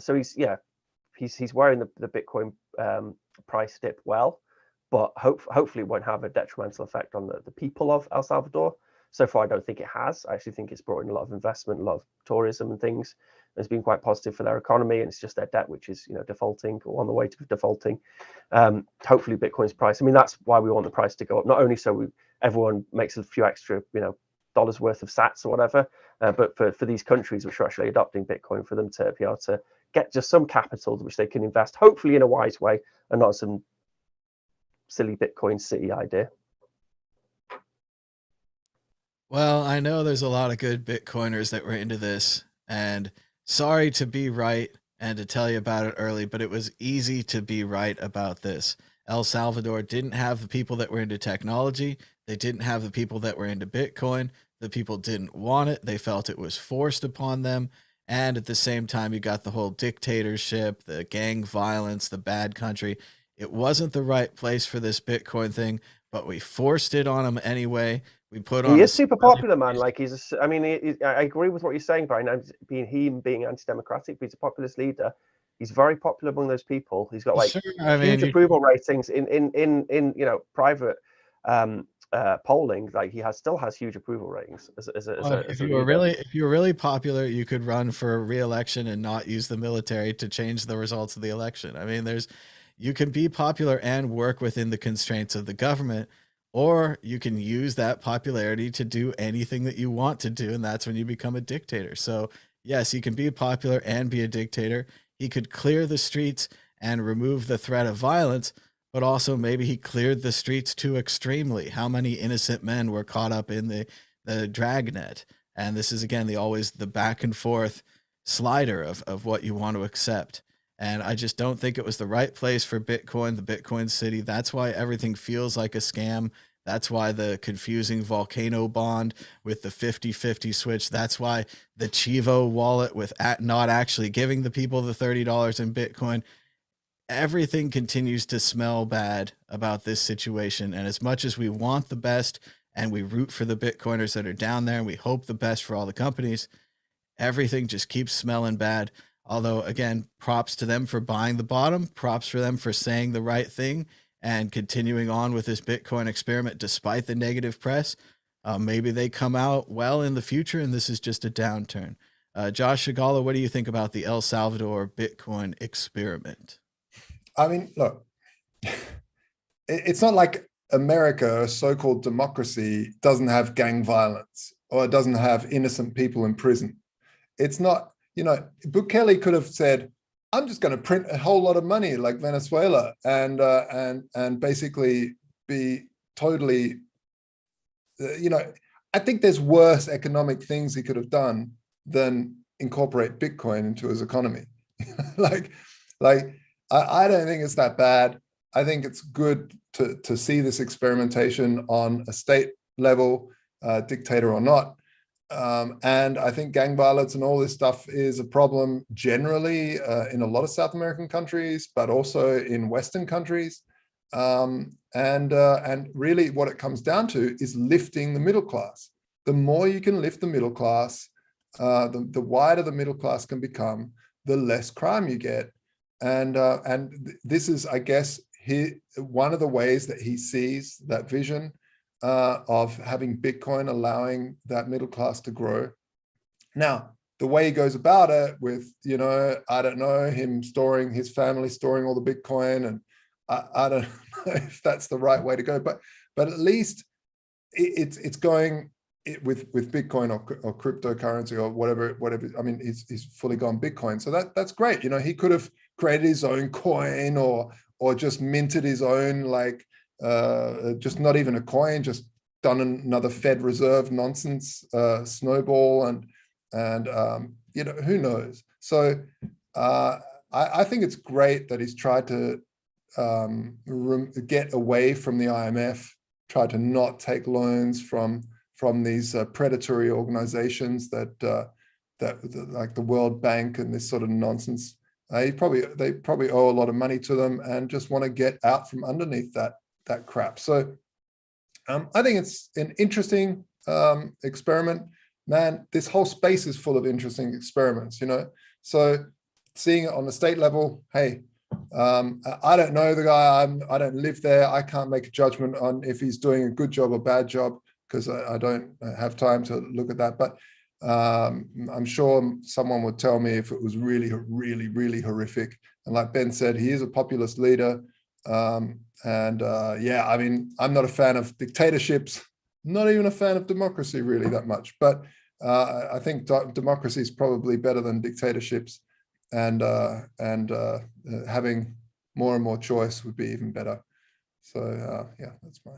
[SPEAKER 3] So he's wearing the Bitcoin price dip well, but hopefully it won't have a detrimental effect on the people of El Salvador. So far, I don't think it has. I actually think it's brought in a lot of investment, a lot of tourism and things. It's been quite positive for their economy, and it's just their debt which is defaulting or on the way to defaulting. Hopefully Bitcoin's price, I mean, that's why we want the price to go up, not only so everyone makes a few extra dollars worth of sats or whatever, but for these countries which are actually adopting Bitcoin, for them to be able to get just some capital which they can invest, hopefully in a wise way and not some silly Bitcoin city idea.
[SPEAKER 1] Well, I know there's a lot of good Bitcoiners that were into this, and sorry to be right and to tell you about it early, but it was easy to be right about this. El Salvador didn't have the people that were into technology. They didn't have the people that were into Bitcoin. The people didn't want it. They felt it was forced upon them. And at the same time, you got the whole dictatorship, the gang violence, the bad country. It wasn't the right place for this Bitcoin thing, but we forced it on them anyway. We put on.
[SPEAKER 3] He is super popular, man. Like I agree with what you're saying, Brian. Being anti-democratic, but he's a populist leader. He's very popular among those people. He's got huge approval ratings in private polling. Like he still has huge approval ratings.
[SPEAKER 1] If you were really popular, you could run for re-election and not use the military to change the results of the election. I mean, you can be popular and work within the constraints of the government. Or you can use that popularity to do anything that you want to do, and that's when you become a dictator. So yes, he can be popular and be a dictator. He could clear the streets and remove the threat of violence, but also maybe he cleared the streets too extremely. How many innocent men were caught up in the dragnet? And this is, again, always the back and forth slider of what you want to accept. And I just don't think it was the right place for Bitcoin, the Bitcoin city. That's why everything feels like a scam. That's why the confusing volcano bond with the 50-50 switch. That's why the Chivo wallet with not actually giving the people the $30 in Bitcoin. Everything continues to smell bad about this situation. And as much as we want the best and we root for the Bitcoiners that are down there and we hope the best for all the companies, everything just keeps smelling bad. Although, again, props to them for buying the bottom, props for them for saying the right thing and continuing on with this Bitcoin experiment despite the negative press. Maybe they come out well in the future and this is just a downturn. Josh Shigala, what do you think about the El Salvador Bitcoin experiment?
[SPEAKER 2] I mean, look, it's not like America, a so-called democracy, doesn't have gang violence or it doesn't have innocent people in prison. It's not. Bukele could have said, "I'm just going to print a whole lot of money like Venezuela and basically be totally." I think there's worse economic things he could have done than incorporate Bitcoin into his economy. I don't think it's that bad. I think it's good to see this experimentation on a state level, dictator or not. And I think gang violence and all this stuff is a problem generally in a lot of South American countries, but also in Western countries. And really what it comes down to is lifting the middle class. The more you can lift the middle class, the wider the middle class can become, the less crime you get. And this is, I guess, one of the ways that he sees that vision of having Bitcoin allowing that middle class to grow. Now, the way he goes about it with, I don't know, his family storing all the Bitcoin, and I don't know if that's the right way to go, but at least it's going with Bitcoin or cryptocurrency or whatever. I mean, he's fully gone Bitcoin, so that's great. You know, he could have created his own coin or just minted his own, like just not even a coin, just done another Fed Reserve nonsense snowball, and you know, who knows. So I think it's great that he's tried to get away from the IMF, try to not take loans from these predatory organizations that like the World Bank and this sort of nonsense. They probably owe a lot of money to them and just want to get out from underneath that crap. So I think it's an interesting experiment. Man, this whole space is full of interesting experiments, you know. So seeing it on the state level, hey, I don't know the guy. I don't live there. I can't make a judgment on if he's doing a good job or bad job, because I don't have time to look at that. But I'm sure someone would tell me if it was really, really, really horrific. And like Ben said, he is a populist leader. Yeah, I mean, I'm not a fan of dictatorships, not even a fan of democracy really that much. But I think democracy is probably better than dictatorships. And having more and more choice would be even better. So yeah, that's my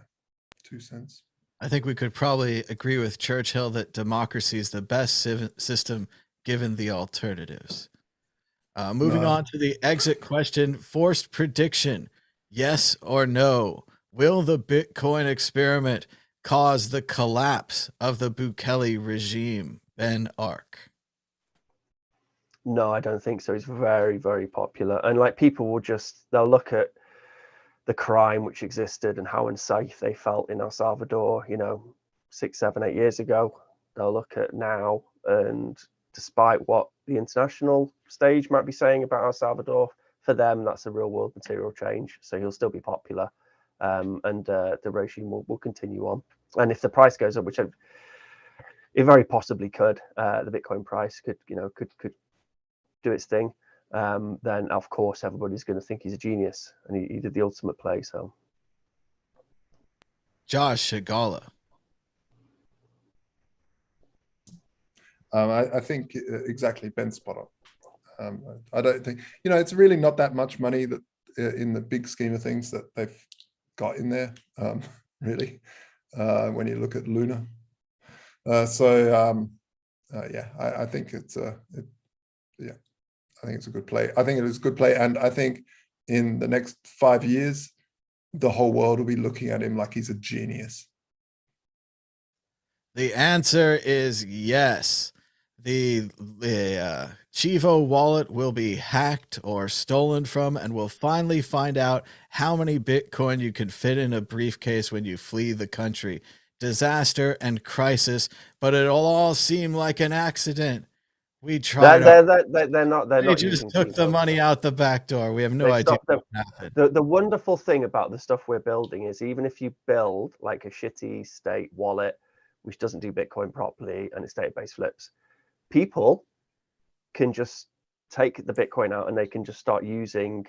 [SPEAKER 2] 2 cents.
[SPEAKER 1] I think we could probably agree with Churchill that democracy is the best system given the alternatives. Moving on to the exit question, forced prediction, yes or no? Will the Bitcoin experiment cause the collapse of the Bukele regime? Ben Ark.
[SPEAKER 3] No, I don't think so. It's very, very popular. And like people will they'll look at the crime which existed and how unsafe they felt in El Salvador, you know, 6, 7, 8 years ago. They'll look at now, and despite what the international stage might be saying about El Salvador, for them, that's a real world material change. So he'll still be popular. And the regime will continue on. And if the price goes up, which it very possibly could, the Bitcoin price could do its thing, then of course everybody's going to think he's a genius, and he did the ultimate play. So
[SPEAKER 1] Josh Shigala.
[SPEAKER 2] I think exactly, Ben's spot on. I don't think, you know, it's really not that much money that in the big scheme of things that they've got in there, really, when you look at Luna. Yeah, I think it's I think it's a good play. I think it is a good play. And I think in the next 5 years, the whole world will be looking at him like he's a genius.
[SPEAKER 1] The answer is yes. The Chivo wallet will be hacked or stolen from, and we'll finally find out how many Bitcoin you can fit in a briefcase when you flee the country. Disaster and crisis, but it'll all seem like an accident. We tried.
[SPEAKER 3] They're not.
[SPEAKER 1] They just took the money out the back door. We have no idea what happened.
[SPEAKER 3] The wonderful thing about the stuff we're building is, even if you build like a shitty state wallet which doesn't do Bitcoin properly and its database flips, people can just take the Bitcoin out and they can just start using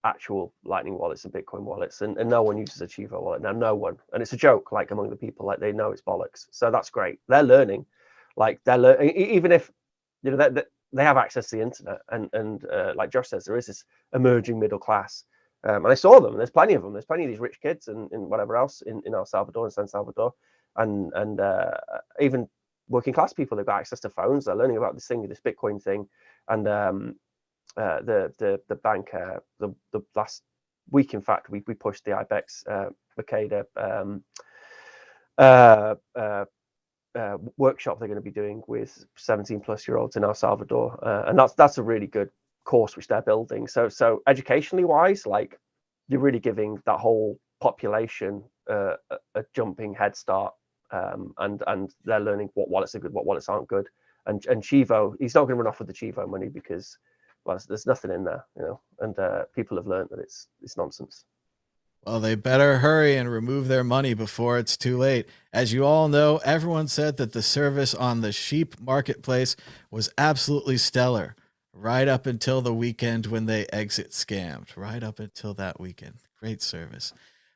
[SPEAKER 3] actual Lightning wallets and Bitcoin wallets, and no one uses a Chivo wallet now. No one, and it's a joke, like among the people, like they know it's bollocks. So that's great. They're learning. Like even if you know that they have access to the internet, and like Josh says, there is this emerging middle class, and I saw them. There's plenty of them. There's plenty of these rich kids and whatever else in El Salvador and San Salvador, and even working class people. They've got access to phones. They're learning about this Bitcoin thing, and the bank the last week, in fact, we pushed the IBEX Mercado workshop they're going to be doing with 17-plus-year-olds in El Salvador, and that's a really good course which they're building. So educationally wise, like, you're really giving that whole population a jumping head start, and they're learning what wallets are good, what wallets aren't good, and Chivo, he's not going to run off with the Chivo money because, well, there's nothing in there, you know, and people have learned that it's nonsense.
[SPEAKER 1] Well, they better hurry and remove their money before it's too late. As you all know, everyone said that the service on the Sheep Marketplace was absolutely stellar, right up until the weekend when they exit scammed. Right up until that weekend. Great service.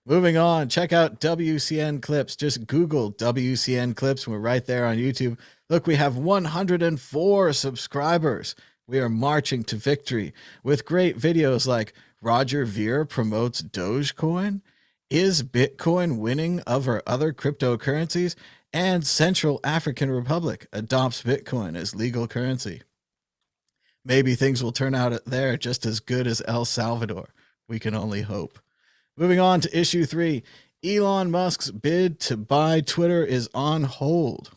[SPEAKER 1] Moving on, check out WCN Clips. Just Google WCN Clips. We're right there on YouTube. Look, we have 104 subscribers. We are marching to victory with great videos like Roger Ver promotes Dogecoin, is Bitcoin winning over other cryptocurrencies, and Central African Republic adopts Bitcoin as legal currency. Maybe things will turn out there just as good as El Salvador. We can only hope. Moving on to issue 3, Elon Musk's bid to buy Twitter is on hold,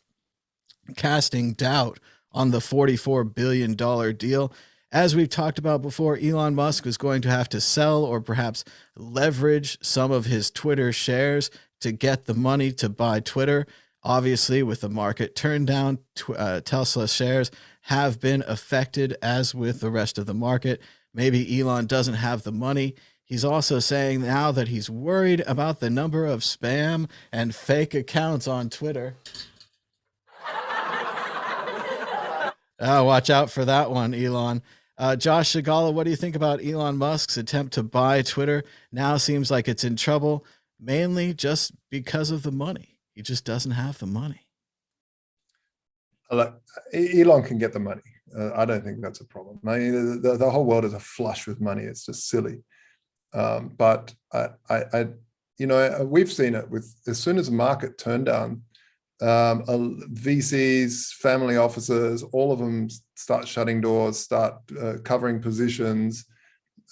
[SPEAKER 1] casting doubt on the $44 billion deal. As we've talked about before, Elon Musk was going to have to sell or perhaps leverage some of his Twitter shares to get the money to buy Twitter. Obviously, with the market turned down, Tesla shares have been affected, as with the rest of the market. Maybe Elon doesn't have the money. He's also saying now that he's worried about the number of spam and fake accounts on Twitter. Watch out for that one, Elon. Josh Shigala, what do you think about Elon Musk's attempt to buy Twitter? Now seems like it's in trouble, mainly just because of the money. He just doesn't have the money.
[SPEAKER 2] Elon can get the money. I don't think that's a problem. I mean, the whole world is aflush with money. It's just silly. But we've seen it with, as soon as the market turned down, VCs, family offices, all of them start shutting doors, start covering positions,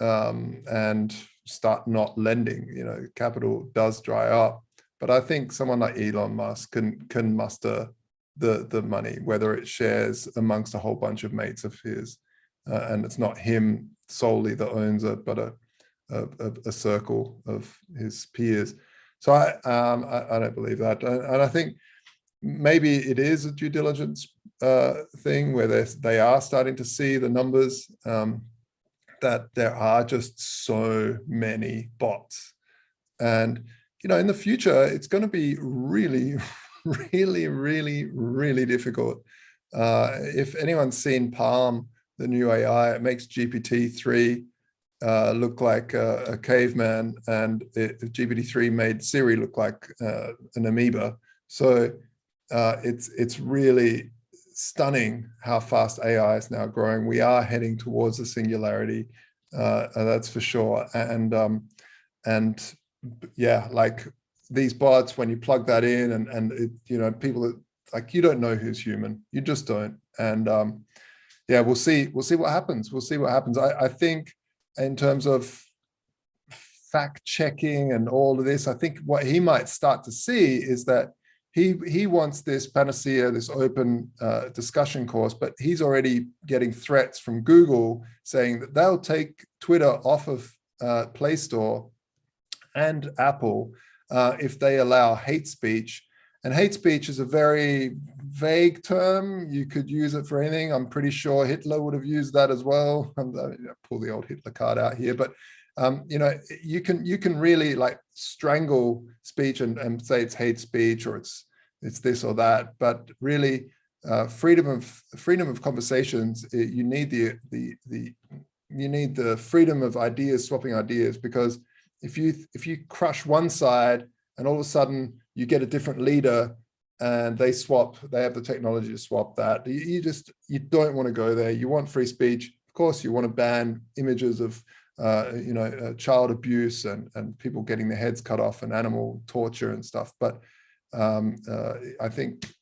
[SPEAKER 2] and start not lending. Capital does dry up. But I think someone like Elon Musk can muster the money, whether it shares amongst a whole bunch of mates of his, and it's not him solely that owns it, but a circle of his peers. So I don't believe that, and I think maybe it is a due diligence thing where they are starting to see the numbers, that there are just so many bots, and in the future it's going to be really really difficult. If anyone's seen Palm, the new AI, it makes GPT-3 look like a caveman, and GPT-3 made Siri look like an amoeba. So it's really stunning how fast AI is now growing. We are heading towards a singularity, that's for sure. And yeah, like these bots, when you plug that in, and it, people that, like, you don't know who's human, you just don't. And yeah, we'll see what happens. We'll see what happens. I think in terms of fact checking and all of this, I think what he might start to see is that he wants this panacea, this open discussion course, but he's already getting threats from Google saying that they'll take Twitter off of Play Store and Apple if they allow hate speech. And hate speech is a very vague term. You could use it for anything. I'm pretty sure Hitler would have used that as well. Pull the old Hitler card out here, but you can really like strangle speech and say it's hate speech or it's this or that. But really, freedom of conversations. You need the freedom of ideas, swapping ideas, because if you crush one side and all of a sudden you get a different leader and they have the technology to swap that, you don't want to go there. You want free speech. Of course, you want to ban images of child abuse and people getting their heads cut off and animal torture and stuff. But I think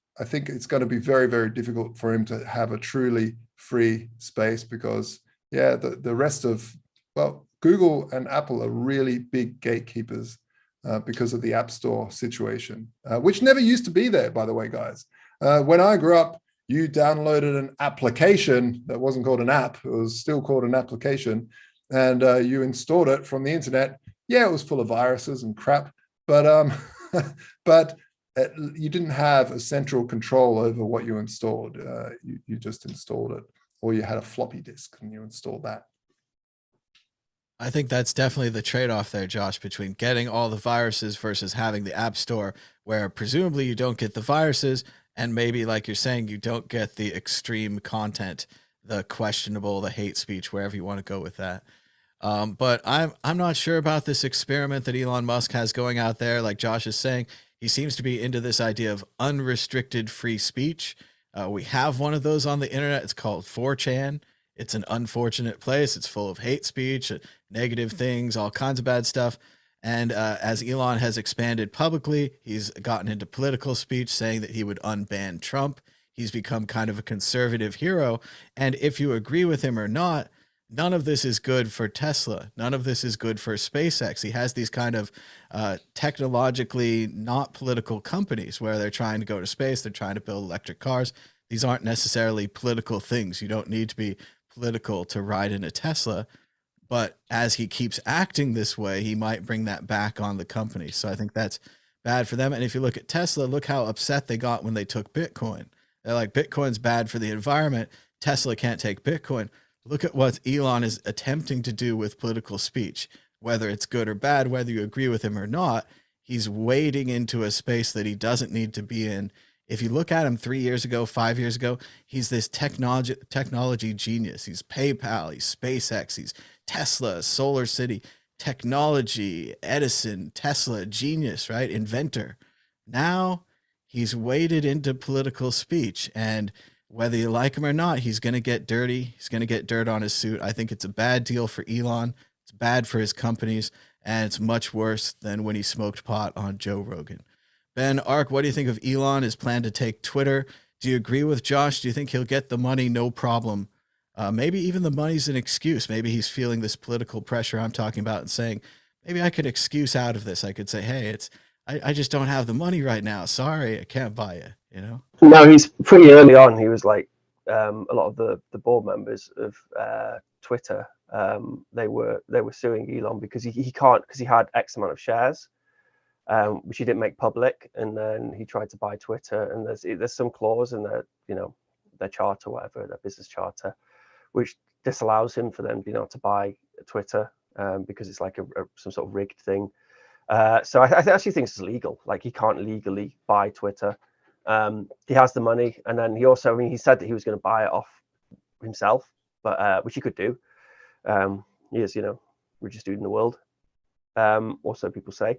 [SPEAKER 2] it's going to be very, very difficult for him to have a truly free space, because the rest of, Google and Apple are really big gatekeepers because of the App Store situation, which never used to be there, by the way, guys. When I grew up, you downloaded an application that wasn't called an app. It was still called an application, and you installed it from the internet. Yeah, it was full of viruses and crap, but you didn't have a central control over what you installed. You just installed it, or you had a floppy disk and you installed that.
[SPEAKER 1] I think that's definitely the trade-off there, Josh, between getting all the viruses versus having the App Store, where presumably you don't get the viruses, and maybe, like you're saying, you don't get the extreme content, the questionable, the hate speech, wherever you want to go with that. But I'm not sure about this experiment that Elon Musk has going out there. Like Josh is saying, he seems to be into this idea of unrestricted free speech. We have one of those on the internet. It's called 4chan. It's an unfortunate place. It's full of hate speech, negative things, all kinds of bad stuff. And as Elon has expanded publicly, he's gotten into political speech saying that he would unban Trump. He's become kind of a conservative hero. And if you agree with him or not, none of this is good for Tesla. None of this is good for SpaceX. He has these kind of technologically not political companies where they're trying to go to space. They're trying to build electric cars. These aren't necessarily political things. You don't need to be political to ride in a Tesla. But as he keeps acting this way, he might bring that back on the company. So I think that's bad for them. And if you look at Tesla, look how upset they got when they took Bitcoin. They're like, Bitcoin's bad for the environment. Tesla can't take Bitcoin. Look at what Elon is attempting to do with political speech, whether it's good or bad, whether you agree with him or not. He's wading into a space that he doesn't need to be in. If you look at him 3 years ago, 5 years ago, he's this technology genius. He's PayPal, he's SpaceX, he's Tesla, Solar City, technology, Edison, Tesla, genius, right? Inventor. Now he's waded into political speech, and whether you like him or not, he's going to get dirty. He's going to get dirt on his suit. I think it's a bad deal for Elon. It's bad for his companies, and it's much worse than when he smoked pot on Joe Rogan. Ben, Ark, what do you think of Elon, his plan to take Twitter? Do you agree with Josh? Do you think he'll get the money? No problem. Maybe even the money's an excuse. Maybe he's feeling this political pressure I'm talking about and saying, maybe I could excuse out of this. I could say, hey, I just don't have the money right now. Sorry, I can't buy it, you know?
[SPEAKER 3] No, he's pretty early on. He was like a lot of the board members of Twitter. They were suing Elon because he can't, because he had X amount of shares, which he didn't make public, and then he tried to buy Twitter. And there's some clause in their charter, whatever, their business charter, which disallows him for them being able to buy Twitter because it's like some sort of rigged thing. So I actually think it's legal. Like, he can't legally buy Twitter. He has the money, and then he also, he said that he was going to buy it off himself, but which he could do. He is, richest dude in the world, or so people say.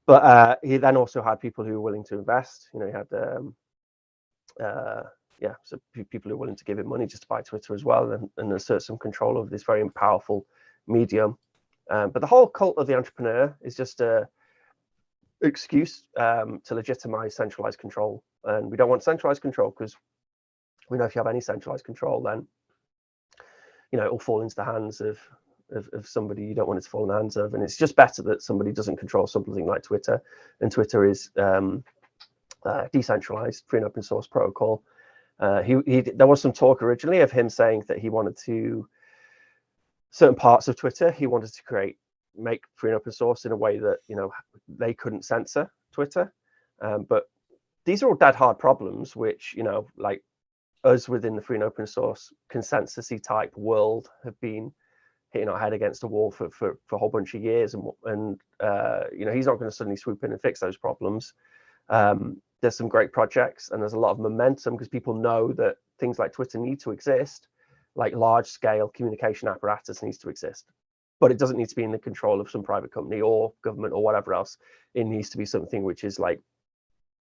[SPEAKER 3] But he then also had people who were willing to invest. He had so people who are willing to give him money just to buy Twitter as well, and assert some control over this very powerful medium. But the whole cult of the entrepreneur is just a excuse to legitimize centralized control. And we don't want centralized control, because we know if you have any centralized control, then it will fall into the hands of somebody you don't want it to fall in the hands of. And it's just better that somebody doesn't control something like Twitter. And Twitter is decentralized, free and open source protocol. There was some talk originally of him saying that he wanted to, certain parts of Twitter, he wanted to make free and open source in a way that they couldn't censor Twitter. But these are all dead hard problems, which like us within the free and open source consensus-y type world have been hitting our head against a wall for a whole bunch of years, and he's not going to suddenly swoop in and fix those problems. There's some great projects, and there's a lot of momentum because people know that things like Twitter need to exist, like large scale communication apparatus needs to exist, but it doesn't need to be in the control of some private company or government or whatever else. It needs to be something which is like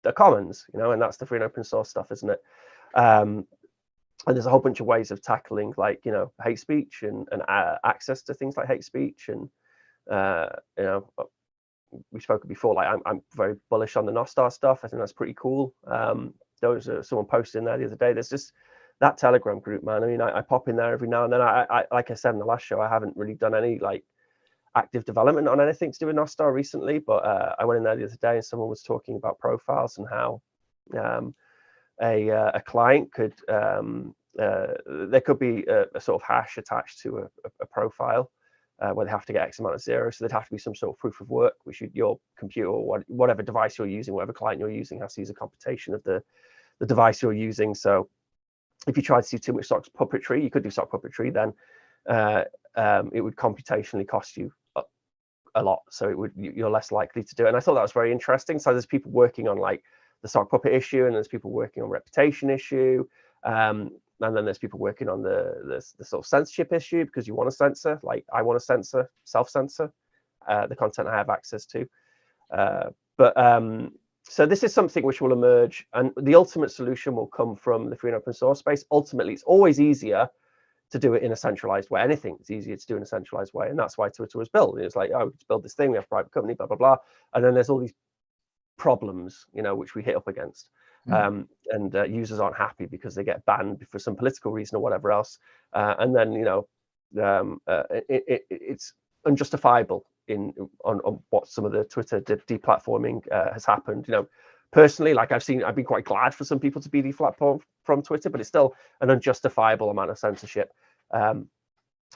[SPEAKER 3] the commons, and that's the free and open source stuff, isn't it? And there's a whole bunch of ways of tackling, like, hate speech and access to things like hate speech. And, we spoke before, like, I'm very bullish on the Nostar stuff. I think that's pretty cool. Someone posted in there the other day. There's just that Telegram group, man. I mean, I pop in there every now and then. I like I said in the last show, I haven't really done any like active development on anything to do with Nostar recently, but I went in there the other day and someone was talking about profiles and how a client could there could be a sort of hash attached to a profile where they have to get X amount of zeros. So there'd have to be some sort of proof of work, which your computer or whatever device you're using, whatever client you're using, has to use a computation of the device you're using. So if you try to do too much sock puppetry, you could do sock puppetry, then it would computationally cost you a lot. So you're less likely to do it. And I thought that was very interesting. So there's people working on like the sock puppet issue, and there's people working on reputation issue. and then there's people working on the sort of censorship issue, because you want to censor, like I want to censor, self-censor the content I have access to. So this is something which will emerge, and the ultimate solution will come from the free and open source space. Ultimately, it's always easier to do it in a centralized way. Anything is easier to do in a centralized way, and that's why Twitter was built. It's like, oh, let's build this thing, we have a private company, blah blah blah, and then there's all these problems, which we hit up against. And users aren't happy because they get banned for some political reason or whatever else, and then it's unjustifiable on what some of the Twitter deplatforming has happened. Personally, like I've been quite glad for some people to be deplatformed from Twitter, but it's still an unjustifiable amount of censorship.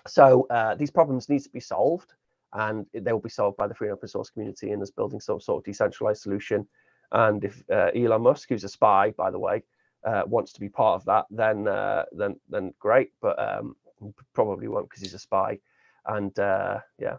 [SPEAKER 3] So these problems need to be solved, and they will be solved by the free and open source community and us building some sort of decentralized solution. And if Elon Musk, who's a spy, by the way, wants to be part of that, then great. But probably won't, because he's a spy. And yeah.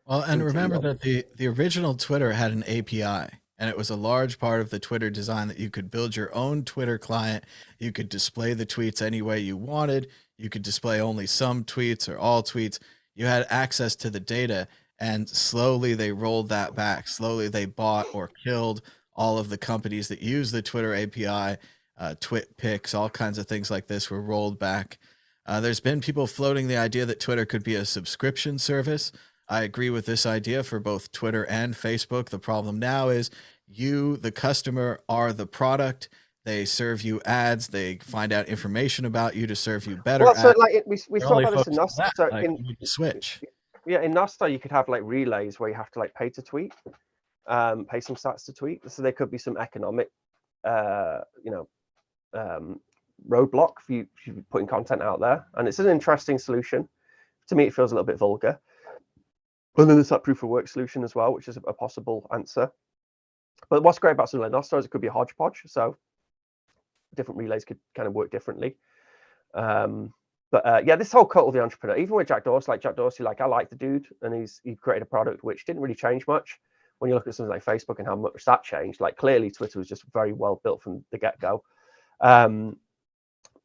[SPEAKER 1] Well, and remember that the original Twitter had an API, and it was a large part of the Twitter design that you could build your own Twitter client. You could display the tweets any way you wanted. You could display only some tweets or all tweets. You had access to the data, and slowly they rolled that back. Slowly they bought or killed all of the companies that use the Twitter API. TwitPics, all kinds of things like this were rolled back. There's been people floating the idea that Twitter could be a subscription service. I agree with this idea for both Twitter and Facebook. The problem now is you, the customer, are the product. They serve you ads. They find out information about you to serve you better.
[SPEAKER 3] Well, so like we
[SPEAKER 1] They're
[SPEAKER 3] talked
[SPEAKER 1] only
[SPEAKER 3] about this in
[SPEAKER 1] focused on
[SPEAKER 3] Nostr.
[SPEAKER 1] that.
[SPEAKER 3] So
[SPEAKER 1] Like, you need to switch.
[SPEAKER 3] Yeah, in Nostr you could have like relays where you have to like pay to tweet, pay some sats to tweet. So there could be some economic, roadblock for you putting content out there, and it's an interesting solution. To me, it feels a little bit vulgar. And then there's that proof of work solution as well, which is a possible answer. But what's great about something like Nostr is it could be a hodgepodge, so different relays could kind of work differently. Yeah, this whole cult of the entrepreneur, even with Jack Dorsey, like I like the dude, and he created a product which didn't really change much. When you look at something like Facebook and how much that changed, like clearly Twitter was just very well built from the get-go. And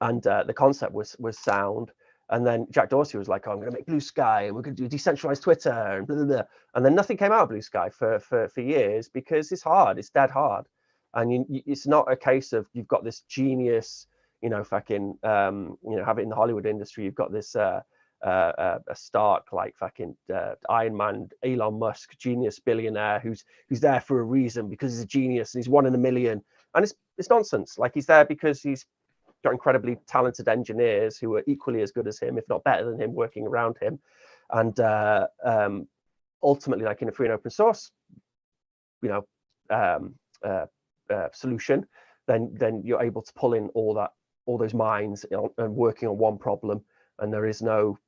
[SPEAKER 3] the concept was sound. And then Jack Dorsey was like, oh, I'm going to make Blue Sky, and we're going to do decentralized Twitter, and blah, blah, blah. And then nothing came out of Blue Sky for years, because it's hard. It's dead hard. And it's not a case of you've got this genius, fucking, have it in the Hollywood industry. You've got this a Stark, like fucking Iron Man, Elon Musk, genius billionaire who's there for a reason, because he's a genius and he's one in a million. And it's nonsense. Like, he's there because he's got incredibly talented engineers who are equally as good as him, if not better than him, working around him. And ultimately, like in a free and open source, solution, then you're able to pull in all those minds and working on one problem, and there is no,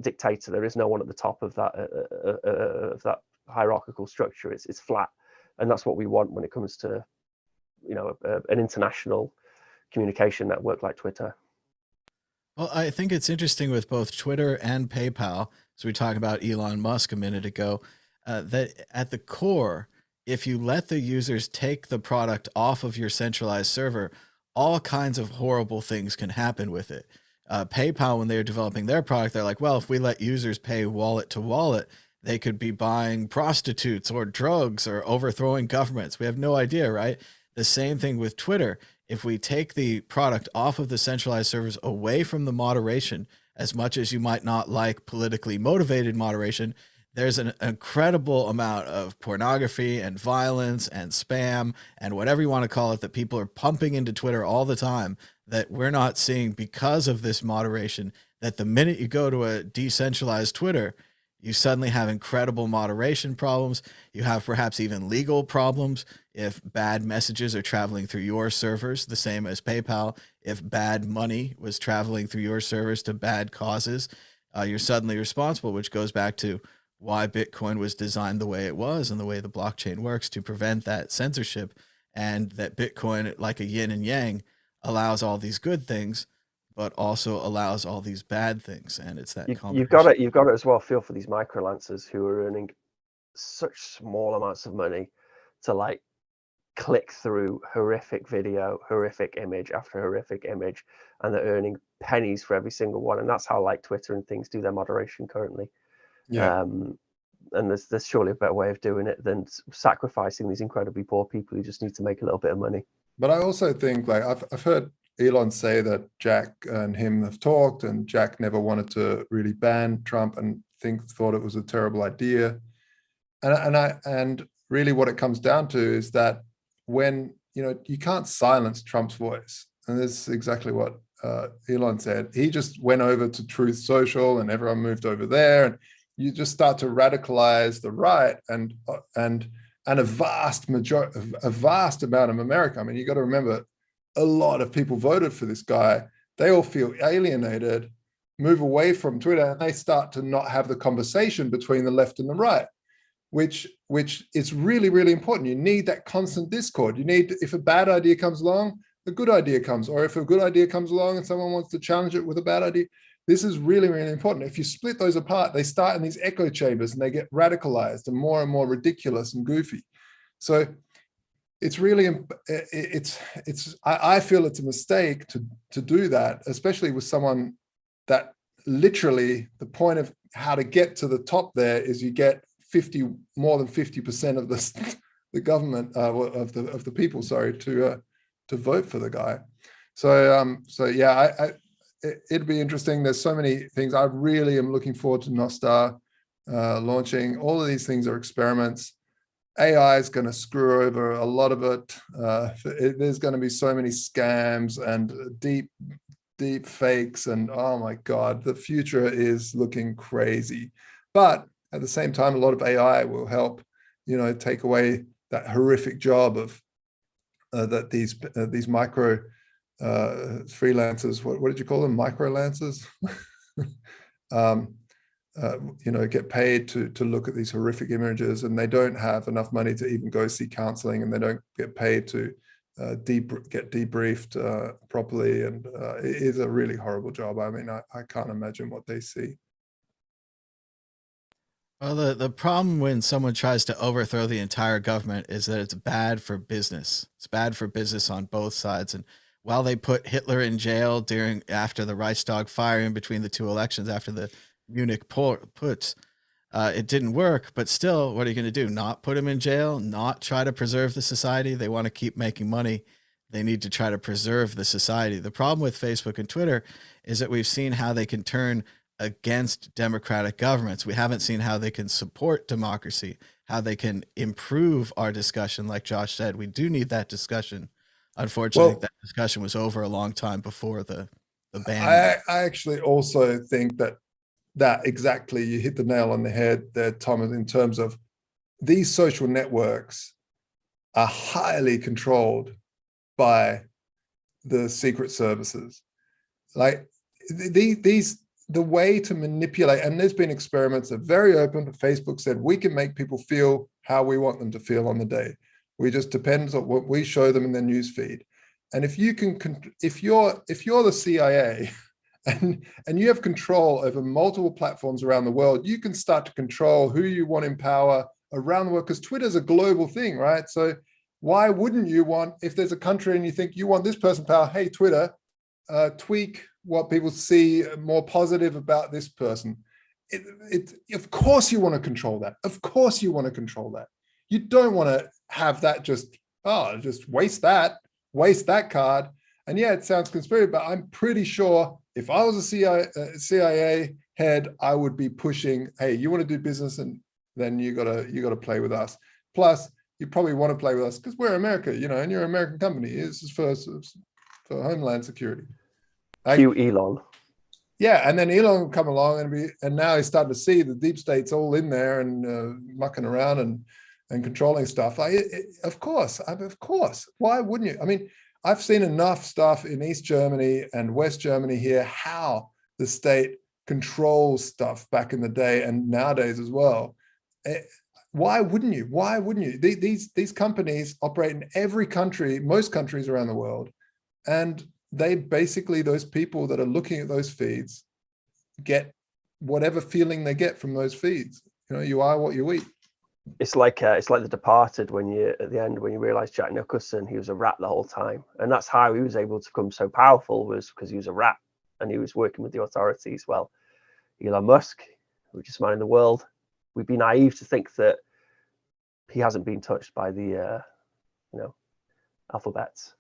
[SPEAKER 3] dictator. There is no one at the top of that hierarchical structure. It's flat, and that's what we want when it comes to an international communication network like Twitter.
[SPEAKER 1] Well, I think it's interesting with both Twitter and PayPal, so we talked about Elon Musk a minute ago, that at the core, if you let the users take the product off of your centralized server, all kinds of horrible things can happen with it. PayPal, when they were developing their product, they're like, well, if we let users pay wallet to wallet, they could be buying prostitutes or drugs or overthrowing governments. We have no idea, right? The same thing with Twitter. If we take the product off of the centralized servers, away from the moderation, as much as you might not like politically motivated moderation, there's an incredible amount of pornography and violence and spam and whatever you want to call it that people are pumping into Twitter all the time that we're not seeing because of this moderation, that the minute you go to a decentralized Twitter, you suddenly have incredible moderation problems. You have perhaps even legal problems if bad messages are traveling through your servers, the same as PayPal. If bad money was traveling through your servers to bad causes, you're suddenly responsible, which goes back to why Bitcoin was designed the way it was and the way the blockchain works to prevent that censorship, and that Bitcoin, like a yin and yang, allows all these good things, but also allows all these bad things. And it's that
[SPEAKER 3] you've got to as well feel for these microlancers who are earning such small amounts of money to like click through horrific video, horrific image after horrific image, and they're earning pennies for every single one. And that's how like Twitter and things do their moderation currently.
[SPEAKER 2] Yeah.
[SPEAKER 3] And there's surely a better way of doing it than sacrificing these incredibly poor people who just need to make a little bit of money.
[SPEAKER 2] But I also think, like, I've heard Elon say that Jack and him have talked, and Jack never wanted to really ban Trump and thought it was a terrible idea. And really what it comes down to is that when, you can't silence Trump's voice. And this is exactly what Elon said. He just went over to Truth Social and everyone moved over there, and you just start to radicalize the right and a vast amount of America. I mean, you got to remember, a lot of people voted for this guy. They all feel alienated, move away from Twitter, and they start to not have the conversation between the left and the right, which is really, really important. You need that constant discord. You need, if a bad idea comes along, a good idea comes, or if a good idea comes along and someone wants to challenge it with a bad idea, this is really, really important. If you split those apart, they start in these echo chambers and they get radicalized and more ridiculous and goofy. So it's really, I feel it's a mistake to do that, especially with someone that literally the point of how to get to the top there is you get more than 50% of the government of the people, sorry, to vote for the guy. So yeah, it'd be interesting. There's so many things. I really am looking forward to Nostar launching. All of these things are experiments. AI is going to screw over a lot of it. There's going to be so many scams and deep fakes, and oh my God, the future is looking crazy. But at the same time, a lot of AI will help, take away that horrific job of that these micro freelancers, what did you call them? Microlancers, get paid to look at these horrific images, and they don't have enough money to even go see counseling, and they don't get paid to get debriefed properly. And it is a really horrible job. I mean, I can't imagine what they see.
[SPEAKER 1] Well, the problem when someone tries to overthrow the entire government is that it's bad for business. It's bad for business on both sides. And while they put Hitler in jail after the Reichstag fire in between the two elections, after the Munich puts, it didn't work. But still, what are you going to do? Not put him in jail? Not try to preserve the society? They want to keep making money. They need to try to preserve the society. The problem with Facebook and Twitter is that we've seen how they can turn against democratic governments. We haven't seen how they can support democracy, how they can improve our discussion. Like Josh said, we do need that discussion. Unfortunately, that discussion was over a long time before the ban.
[SPEAKER 2] I actually also think that exactly, you hit the nail on the head there, Thomas, in terms of these social networks are highly controlled by the secret services. Like the way to manipulate, and there's been experiments that are very open. Facebook said we can make people feel how we want them to feel on the day. We just depends on what we show them in their news feed. And if you're the CIA and you have control over multiple platforms around the world, you can start to control who you want in power around the world, because Twitter's a global thing, right? So why wouldn't you want, if there's a country and you think you want this person power, hey, Twitter, tweak what people see more positive about this person. Of course you want to control that. Of course you want to control that. You don't want to have that just waste that card. And yeah, it sounds conspiracy, but I'm pretty sure if I was a CIA head, I would be pushing, hey, you want to do business, and then you gotta play with us. Plus, you probably want to play with us because we're America, and you're an American company. This is for homeland security.
[SPEAKER 3] Cue Elon.
[SPEAKER 2] Yeah, and then Elon will come along and now he's starting to see the deep state's all in there and mucking around and controlling stuff. Of course. Why wouldn't you? I mean, I've seen enough stuff in East Germany and West Germany here, how the state controls stuff back in the day and nowadays as well. Why wouldn't you? Why wouldn't you? These companies operate in every country, most countries around the world, and they basically, those people that are looking at those feeds get whatever feeling they get from those feeds. You are what you eat.
[SPEAKER 3] It's like The Departed, when you at the end, when you realise Jack Nicholson, he was a rat the whole time, and that's how he was able to become so powerful, was because he was a rat and he was working with the authorities. Well, Elon Musk, richest man in the world, we'd be naive to think that he hasn't been touched by the alphabets.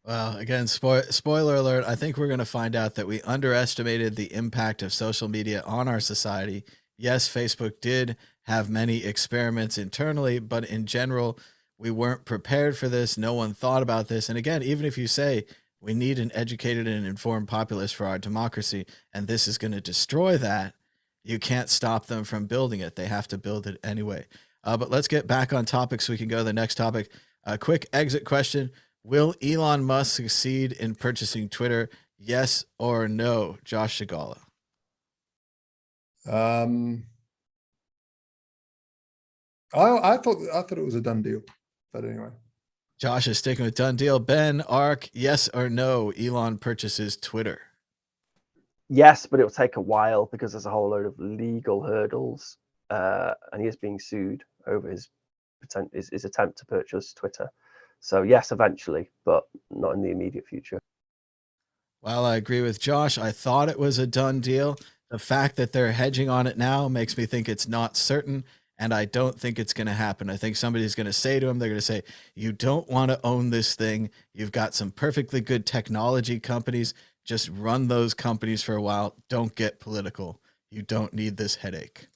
[SPEAKER 1] Well, again, spoiler alert, I think we're going to find out that we underestimated the impact of social media on our society. Yes, Facebook did have many experiments internally, but in general, we weren't prepared for this. No one thought about this. And again, even if you say we need an educated and informed populace for our democracy, and this is going to destroy that, you can't stop them from building it. They have to build it anyway. But let's get back on topic so we can go to the next topic. A quick exit question. Will Elon Musk succeed in purchasing Twitter? Yes or no, Josh Shigala?
[SPEAKER 2] I thought it was a done deal, but anyway.
[SPEAKER 1] Josh is sticking with done deal. Ben, Ark, yes or no, Elon purchases Twitter?
[SPEAKER 3] Yes, but it will take a while because there's a whole load of legal hurdles, and he is being sued over his attempt to purchase Twitter. So yes, eventually, but not in the immediate future.
[SPEAKER 1] Well, I agree with Josh. I thought it was a done deal. The fact that they're hedging on it now makes me think it's not certain, and I don't think it's going to happen. I think somebody's going to say to him, they're going to say, you don't want to own this thing. You've got some perfectly good technology companies. Just run those companies for a while. Don't get political. You don't need this headache.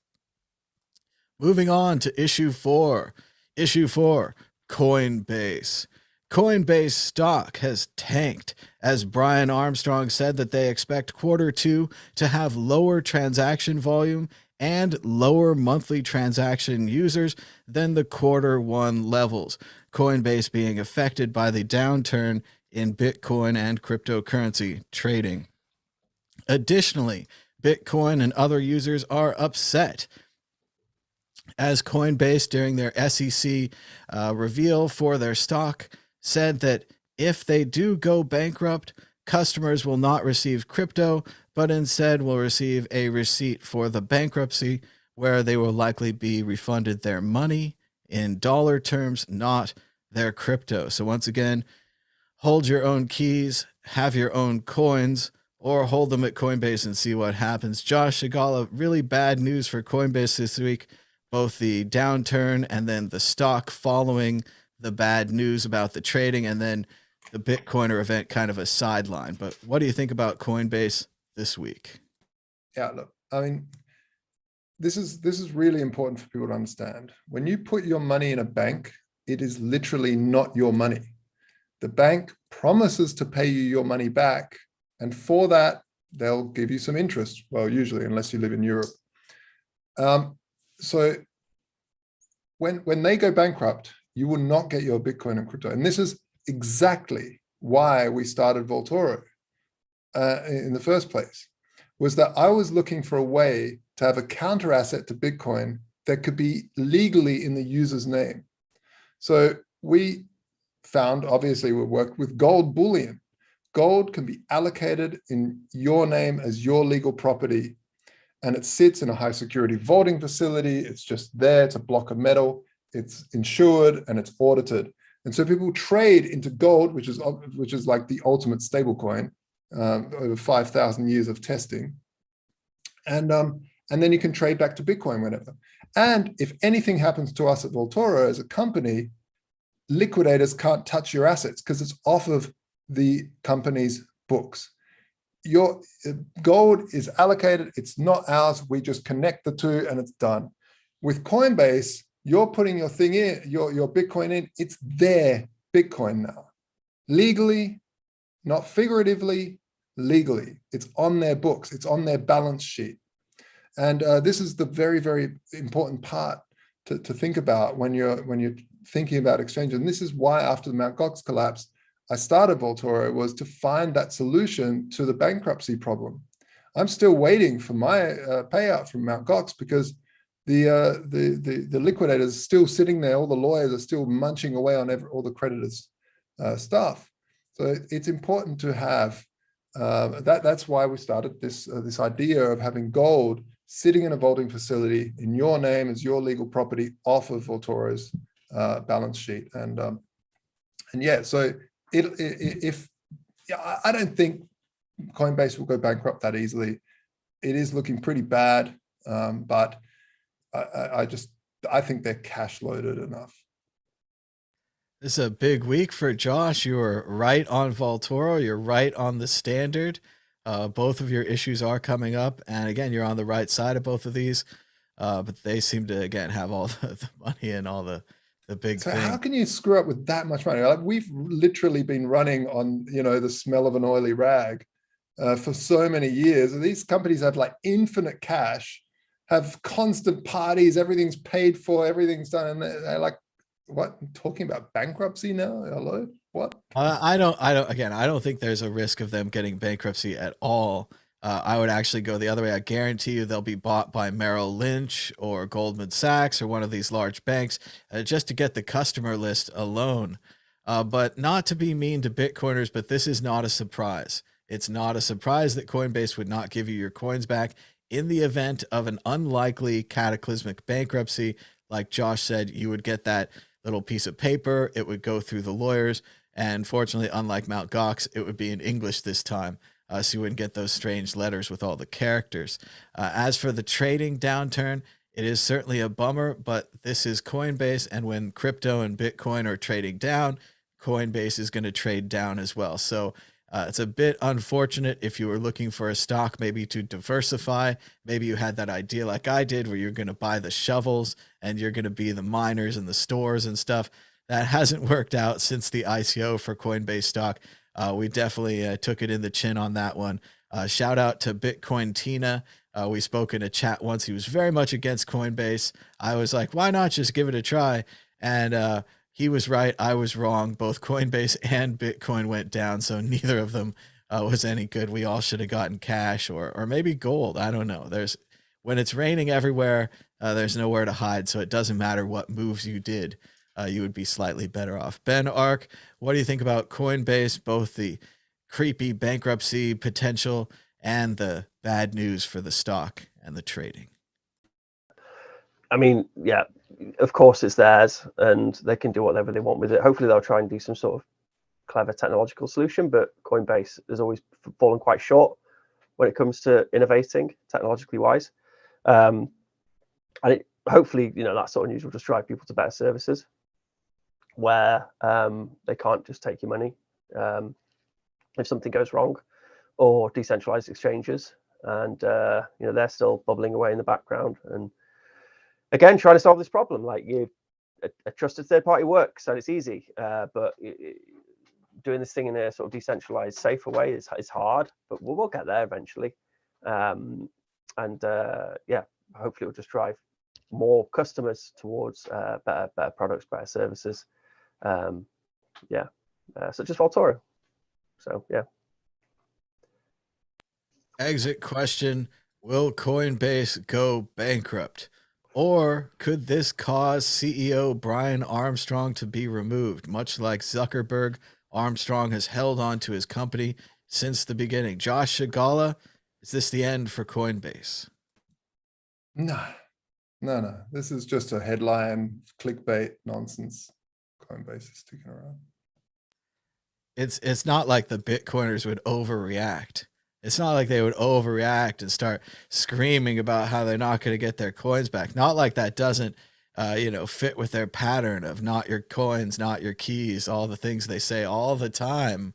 [SPEAKER 1] Moving on to issue 4. Issue 4, Coinbase. Coinbase stock has tanked as Brian Armstrong said that they expect Q2 to have lower transaction volume and lower monthly transaction users than the Q1 levels. Coinbase being affected by the downturn in Bitcoin and cryptocurrency trading. Additionally, Bitcoin and other users are upset as Coinbase, during their SEC reveal for their stock, said that if they do go bankrupt, customers will not receive crypto, but instead will receive a receipt for the bankruptcy, where they will likely be refunded their money in dollar terms, not their crypto. So once again, hold your own keys, have your own coins, or hold them at Coinbase and see what happens. Josh Shigala, really bad news for Coinbase this week, both the downturn and then the stock following the bad news about the trading, and then the Bitcoiner event kind of a sideline. But what do you think about Coinbase this week?
[SPEAKER 2] Yeah, look, I mean, this is really important for people to understand. When you put your money in a bank, it is literally not your money. The bank promises to pay you your money back, and for that, they'll give you some interest. Well, usually, unless you live in Europe. So when they go bankrupt, you will not get your Bitcoin and crypto. And this is exactly why we started Vaultoro in the first place, was that I was looking for a way to have a counter asset to Bitcoin that could be legally in the user's name. So we found, obviously, we worked with gold bullion. Gold can be allocated in your name as your legal property, and it sits in a high security vaulting facility. It's just there. It's a block of metal. It's insured and it's audited. And so people trade into gold, which is like the ultimate stable coin, over 5,000 years of testing. And then you can trade back to Bitcoin whenever. And if anything happens to us at Vaultoro as a company, liquidators can't touch your assets because it's off of the company's books. Your gold is allocated. It's not ours. We just connect the two and it's done. With Coinbase, you're putting your thing in, your Bitcoin in, it's their Bitcoin now. Legally, not figuratively, legally. It's on their books. It's on their balance sheet. And this is the very, very important part to think about when you're thinking about exchange. And this is why after the Mt. Gox collapse, I started Vaultoro, was to find that solution to the bankruptcy problem. I'm still waiting for my payout from Mt. Gox because the liquidators are still sitting there. All the lawyers are still munching away on all the creditors' stuff. So it's important to have that. That's why we started this idea of having gold sitting in a vaulting facility in your name as your legal property off of Vaultoro's balance sheet. And yeah, so I don't think Coinbase will go bankrupt that easily. It is looking pretty bad, but I think they're cash loaded enough.
[SPEAKER 1] This is a big week for Josh. You were right on Vaultoro. You're right on the standard. Both of your issues are coming up. And again, you're on the right side of both of these. But they seem to, again, have all the money and all the big
[SPEAKER 2] so
[SPEAKER 1] thing.
[SPEAKER 2] How can you screw up with that much money? Like, we've literally been running on, the smell of an oily rag for so many years. And these companies have like infinite cash, have constant parties, everything's paid for, everything's done. And they're like, what, talking about bankruptcy now? Hello? What?
[SPEAKER 1] I don't think there's a risk of them getting bankruptcy at all. I would actually go the other way. I guarantee you they'll be bought by Merrill Lynch or Goldman Sachs or one of these large banks just to get the customer list alone. But not to be mean to Bitcoiners, but this is not a surprise. It's not a surprise that Coinbase would not give you your coins back in the event of an unlikely cataclysmic bankruptcy. Like Josh said, you would get that little piece of paper. It would go through the lawyers. And fortunately, unlike Mt. Gox, it would be in English this time. So you wouldn't get those strange letters with all the characters. As for the trading downturn, it is certainly a bummer, but this is Coinbase. And when crypto and Bitcoin are trading down, Coinbase is going to trade down as well. So it's a bit unfortunate if you were looking for a stock maybe to diversify. Maybe you had that idea like I did where you're going to buy the shovels and you're going to be the miners and the stores and stuff. That hasn't worked out since the ICO for Coinbase stock. We definitely took it in the chin on that one. Shout out to Bitcoin Tina. We spoke in a chat once. He was very much against Coinbase. I was like, why not just give it a try? And he was right. I was wrong. Both Coinbase and Bitcoin went down, so neither of them was any good. We all should have gotten cash or maybe gold. I don't know. When it's raining everywhere, there's nowhere to hide, so it doesn't matter what moves you did. You would be slightly better off. Ben Ark, what do you think about Coinbase, both the creepy bankruptcy potential and the bad news for the stock and the trading?
[SPEAKER 3] I mean, yeah, of course it's theirs and they can do whatever they want with it. Hopefully they'll try and do some sort of clever technological solution, but Coinbase has always fallen quite short when it comes to innovating technologically wise. And hopefully, that sort of news will just drive people to better services where they can't just take your money if something goes wrong, or decentralized exchanges. And they're still bubbling away in the background and again trying to solve this problem. Like, a trusted third party works and it's easy, but doing this thing in a sort of decentralized, safer way is hard, but we'll get there eventually. Yeah, hopefully it'll just drive more customers towards better products, better services. Such as Vaultoro. So yeah.
[SPEAKER 1] Exit question: will Coinbase go bankrupt, or could this cause CEO Brian Armstrong to be removed? Much like Zuckerberg, Armstrong has held on to his company since the beginning. Josh Shigala, is this the end for Coinbase?
[SPEAKER 2] No. This is just a headline clickbait nonsense. Coinbase is sticking around.
[SPEAKER 1] It's not like the Bitcoiners would overreact. It's not like they would overreact and start screaming about how they're not going to get their coins back. Not like that doesn't, fit with their pattern of not your coins, not your keys, all the things they say all the time,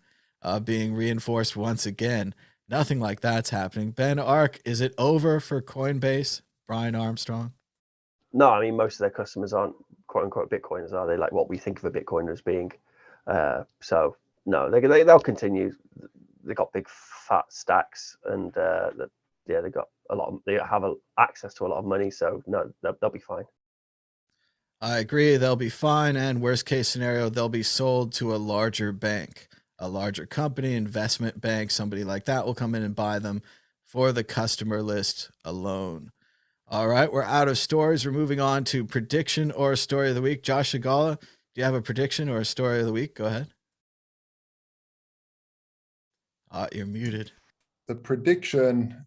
[SPEAKER 1] being reinforced once again. Nothing like that's happening. Ben Ark, is it over for Coinbase, Brian Armstrong?
[SPEAKER 3] No, I mean, most of their customers aren't quote unquote Bitcoiners, are they? Like what we think of a Bitcoiner as being. So no, they'll continue. They got big fat stacks, and they got a lot. They have access to a lot of money, so no, they'll be fine.
[SPEAKER 1] I agree, they'll be fine. And worst case scenario, they'll be sold to a larger bank, a larger company, investment bank. Somebody like that will come in and buy them for the customer list alone. All right, we're out of stories. We're moving on to prediction or story of the week. Josh Shigala, do you have a prediction or a story of the week? Go ahead. You're muted.
[SPEAKER 2] The prediction,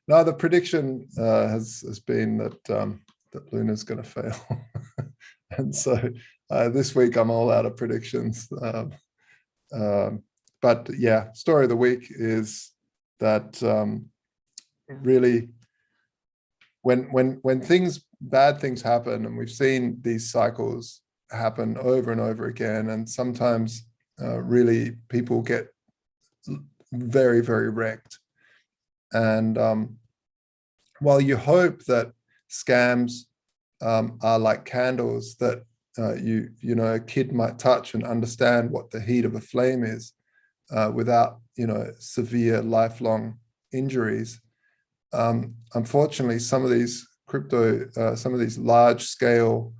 [SPEAKER 2] No, the prediction has been that that Luna's going to fail, and so this week I'm all out of predictions. But yeah, story of the week is that really, when bad things happen, and we've seen these cycles happen over and over again, and sometimes really people get very, very wrecked. And while you hope that scams are like candles that you know, a kid might touch and understand what the heat of a flame is without, you know, severe lifelong injuries, unfortunately, some of these some of these large scale,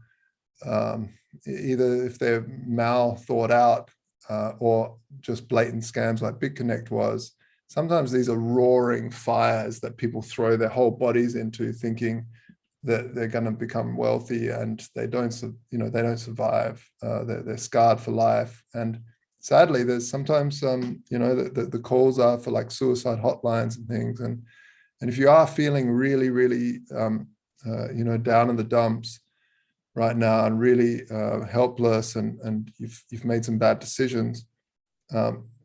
[SPEAKER 2] either if they're mal thought out or just blatant scams like BitConnect was, sometimes these are roaring fires that people throw their whole bodies into, thinking that they're going to become wealthy, and they don't, you know, they don't survive. They're scarred for life. And sadly, there's sometimes you know, the calls are for like suicide hotlines and things. And if you are feeling really, really you know, down in the dumps right now, and really helpless, and you've made some bad decisions,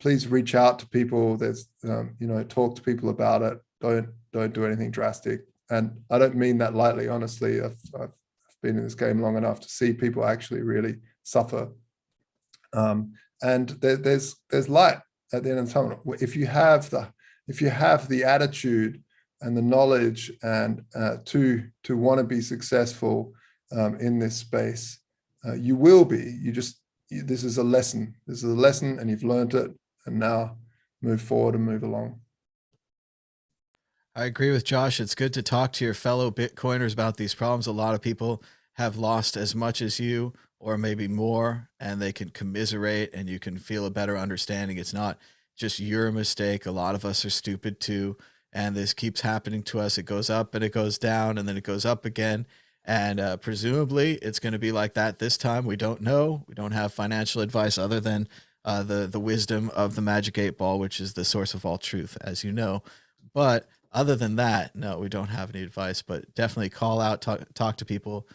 [SPEAKER 2] please reach out to people. There's you know, talk to people about it. Don't do anything drastic. And I don't mean that lightly, honestly. I've been in this game long enough to see people actually really suffer. And there's light at the end of the tunnel. If you have the attitude and the knowledge and to want to be successful in this space, you will be. This is a lesson. This is a lesson, and you've learned it. And now move forward and move along.
[SPEAKER 1] I agree with Josh. It's good to talk to your fellow Bitcoiners about these problems. A lot of people have lost as much as you, or maybe more, and they can commiserate, and you can feel a better understanding. It's not just your mistake. A lot of us are stupid too, and this keeps happening to us. It goes up and it goes down, and then it goes up again. And presumably it's going to be like that this time. We don't know. We don't have financial advice other than the wisdom of the Magic 8 Ball, which is the source of all truth, as you know. But other than that, no, we don't have any advice, but definitely call out, talk to people,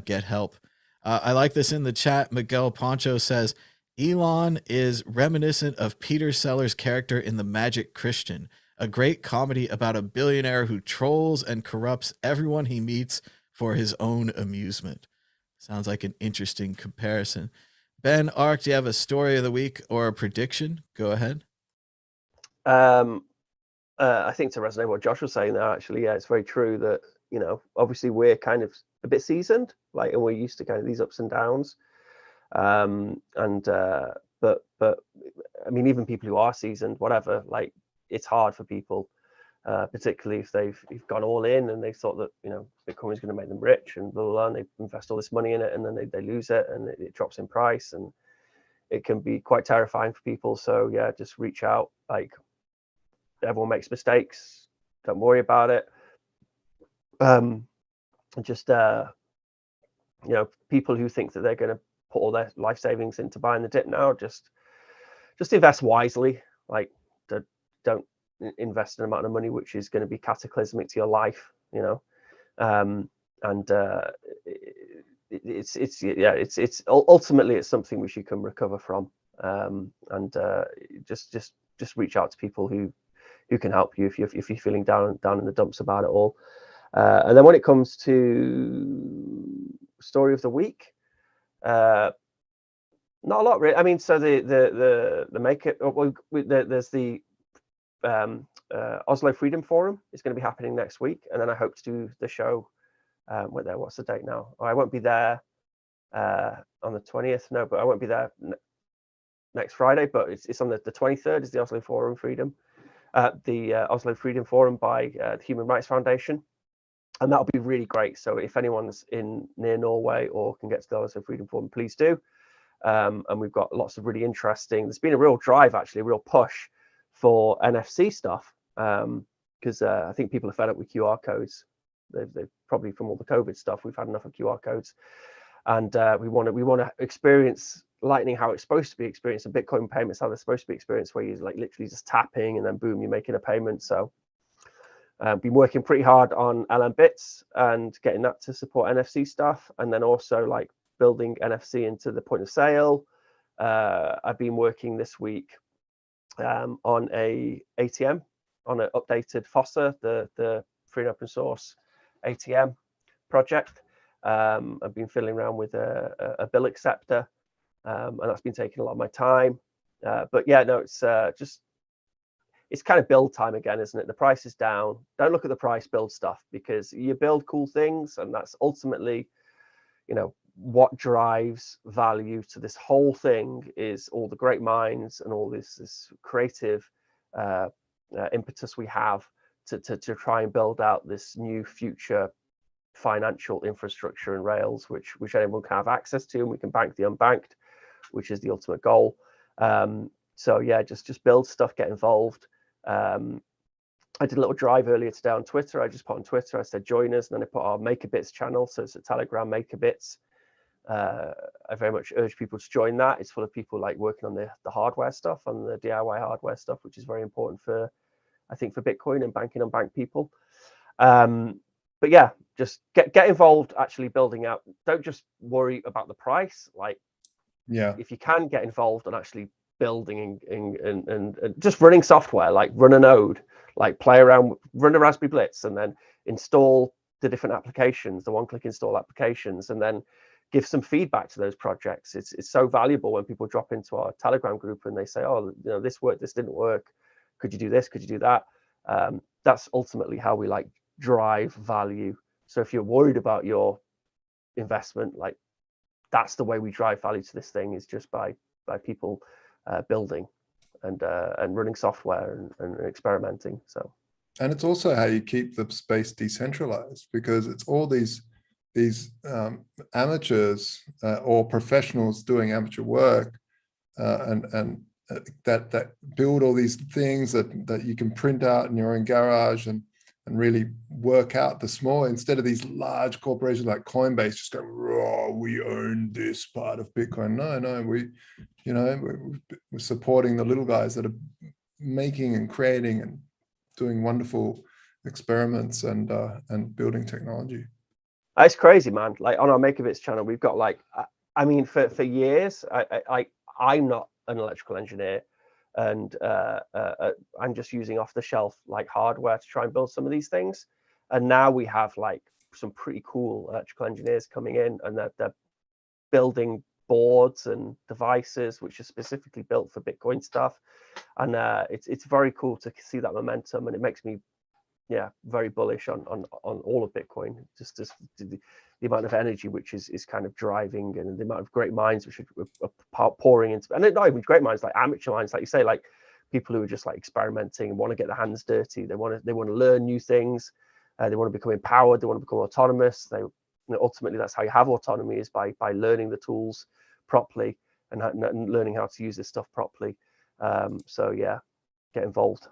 [SPEAKER 1] get help. I like this in the chat. Miguel Poncho says, Elon is reminiscent of Peter Sellers' character in The Magic Christian, a great comedy about a billionaire who trolls and corrupts everyone he meets for his own amusement. Sounds like an interesting comparison. Ben Ark, do you have a story of the week or a prediction? Go ahead.
[SPEAKER 3] I think to resonate what Josh was saying there, actually, yeah, it's very true that, you know, obviously we're kind of a bit seasoned, like, and we're used to kind of these ups and downs. But I mean, even people who are seasoned, whatever, like, it's hard for people, particularly if they've gone all in and they thought that, you know, Bitcoin is going to make them rich and blah, blah, blah, and they invest all this money in it, and then they lose it, and it drops in price, and it can be quite terrifying for people. So yeah, just reach out. Like, everyone makes mistakes, don't worry about it. Just you know, people who think that they're going to put all their life savings into buying the dip now, just invest wisely. Like, don't invest an amount of money which is going to be cataclysmic to your life, you know. It's ultimately it's something which you can recover from. Just reach out to people who can help you if you're feeling down in the dumps about it all. And then when it comes to story of the week, not a lot really. I mean, so the make it. There's the Oslo Freedom Forum is going to be happening next week, and then I hope to do the show. What's the date now? I won't be there on the 20th. No, but I won't be there next Friday. But it's on the 23rd. Is the Oslo Forum Freedom. The Oslo Freedom Forum by the Human Rights Foundation, and that'll be really great. So if anyone's near Norway or can get to the Oslo Freedom Forum, please do. And we've got lots of really interesting. There's been a real drive, actually, a real push for NFC stuff, because I think people are fed up with QR codes. They've probably, from all the COVID stuff, we've had enough of QR codes, and we want to experience Lightning how it's supposed to be experienced, and Bitcoin payments how they're supposed to be experienced, where you're like literally just tapping and then boom, you're making a payment. So Been working pretty hard on LM Bits and getting that to support NFC stuff, and then also like building NFC into the point of sale. I've been working this week on a ATM, on an updated FOSSA, the free and open source ATM project. I've been fiddling around with a bill acceptor, and that's been taking a lot of my time. But yeah, no, it's kind of build time again, isn't it? The price is down. Don't look at the price, build stuff, because you build cool things, and that's ultimately, what drives value to this whole thing is all the great minds and all this creative impetus we have to try and build out this new future financial infrastructure and rails, which anyone can have access to, and we can bank the unbanked, which is the ultimate goal. So yeah, just build stuff, get involved. I did a little drive earlier today on Twitter. I just put on Twitter, I said join us, and then I put our MakerBits channel, so it's a Telegram MakerBits. I very much urge people to join that. It's full of people like working on the hardware stuff, and the DIY hardware stuff, which is very important for, I think, for Bitcoin and banking unbanked people. But yeah, just get involved, actually building out. Don't just worry about the price. Like,
[SPEAKER 2] yeah,
[SPEAKER 3] if you can get involved and actually building and just running software, like run a node, like play around, run a Raspberry Blitz, and then install the different applications, the one-click install applications, and then give some feedback to those projects. It's so valuable when people drop into our Telegram group and they say, oh, this worked, this didn't work. Could you do this? Could you do that? That's ultimately how we like drive value. So if you're worried about your investment, like that's the way we drive value to this thing, is just by people building and running software and experimenting. So,
[SPEAKER 2] and it's also how you keep the space decentralized, because it's all these amateurs or professionals doing amateur work and that build all these things that you can print out in your own garage and really work out the small, instead of these large corporations like Coinbase just going, raw, we own this part of Bitcoin. No, we're supporting the little guys that are making and creating and doing wonderful experiments and building technology.
[SPEAKER 3] It's crazy, man. Like on our MakerBits channel, we've got like, I mean, for years, I'm not an electrical engineer, and I'm just using off the shelf like hardware to try and build some of these things. And now we have like some pretty cool electrical engineers coming in, and they're building boards and devices which are specifically built for Bitcoin stuff. And it's very cool to see that momentum, and it makes me very bullish on all of Bitcoin. Just the amount of energy which is kind of driving, and the amount of great minds which are pouring into, and not even great minds, like amateur minds, like you say, like people who are just like experimenting and want to get their hands dirty. They want to learn new things. They want to become empowered. They want to become autonomous. Ultimately, that's how you have autonomy, is by learning the tools properly and learning how to use this stuff properly. So yeah, get involved.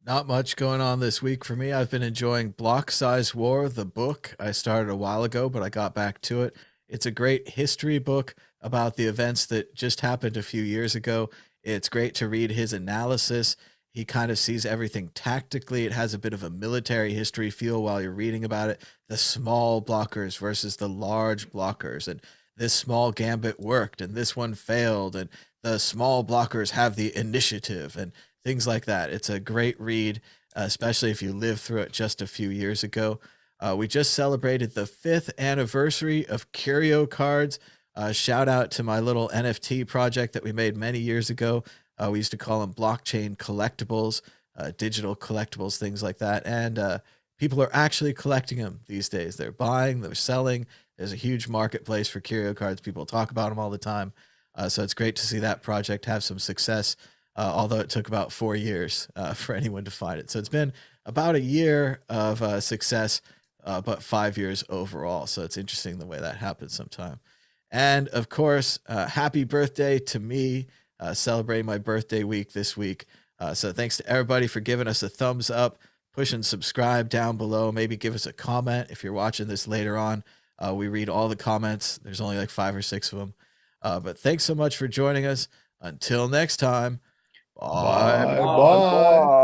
[SPEAKER 1] Not much going on this week for me. I've been enjoying Block Size War, the book. I started a while ago, but I got back to it. It's a great history book about the events that just happened a few years ago. It's great to read his analysis. He kind of sees everything tactically. It has a bit of a military history feel while you're reading about it. The small blockers versus the large blockers. And this small gambit worked and this one failed. And the small blockers have the initiative and things like that. It's a great read, especially if you lived through it just a few years ago. We just celebrated the 5th anniversary of Curio Cards. Shout out to my little NFT project that we made many years ago. We used to call them blockchain collectibles, digital collectibles, things like that. And people are actually collecting them these days. They're buying, they're selling. There's a huge marketplace for Curio Cards. People talk about them all the time. So it's great to see that project have some success. Although it took about 4 years for anyone to find it. So it's been about a year of success, but 5 years overall. So it's interesting the way that happens sometime. And of course, happy birthday to me, celebrating my birthday week this week. So thanks to everybody for giving us a thumbs up, push and subscribe down below. Maybe give us a comment if you're watching this later on. We read all the comments. There's only like 5 or 6 of them. But thanks so much for joining us. Until next time. Bye.
[SPEAKER 2] Bye.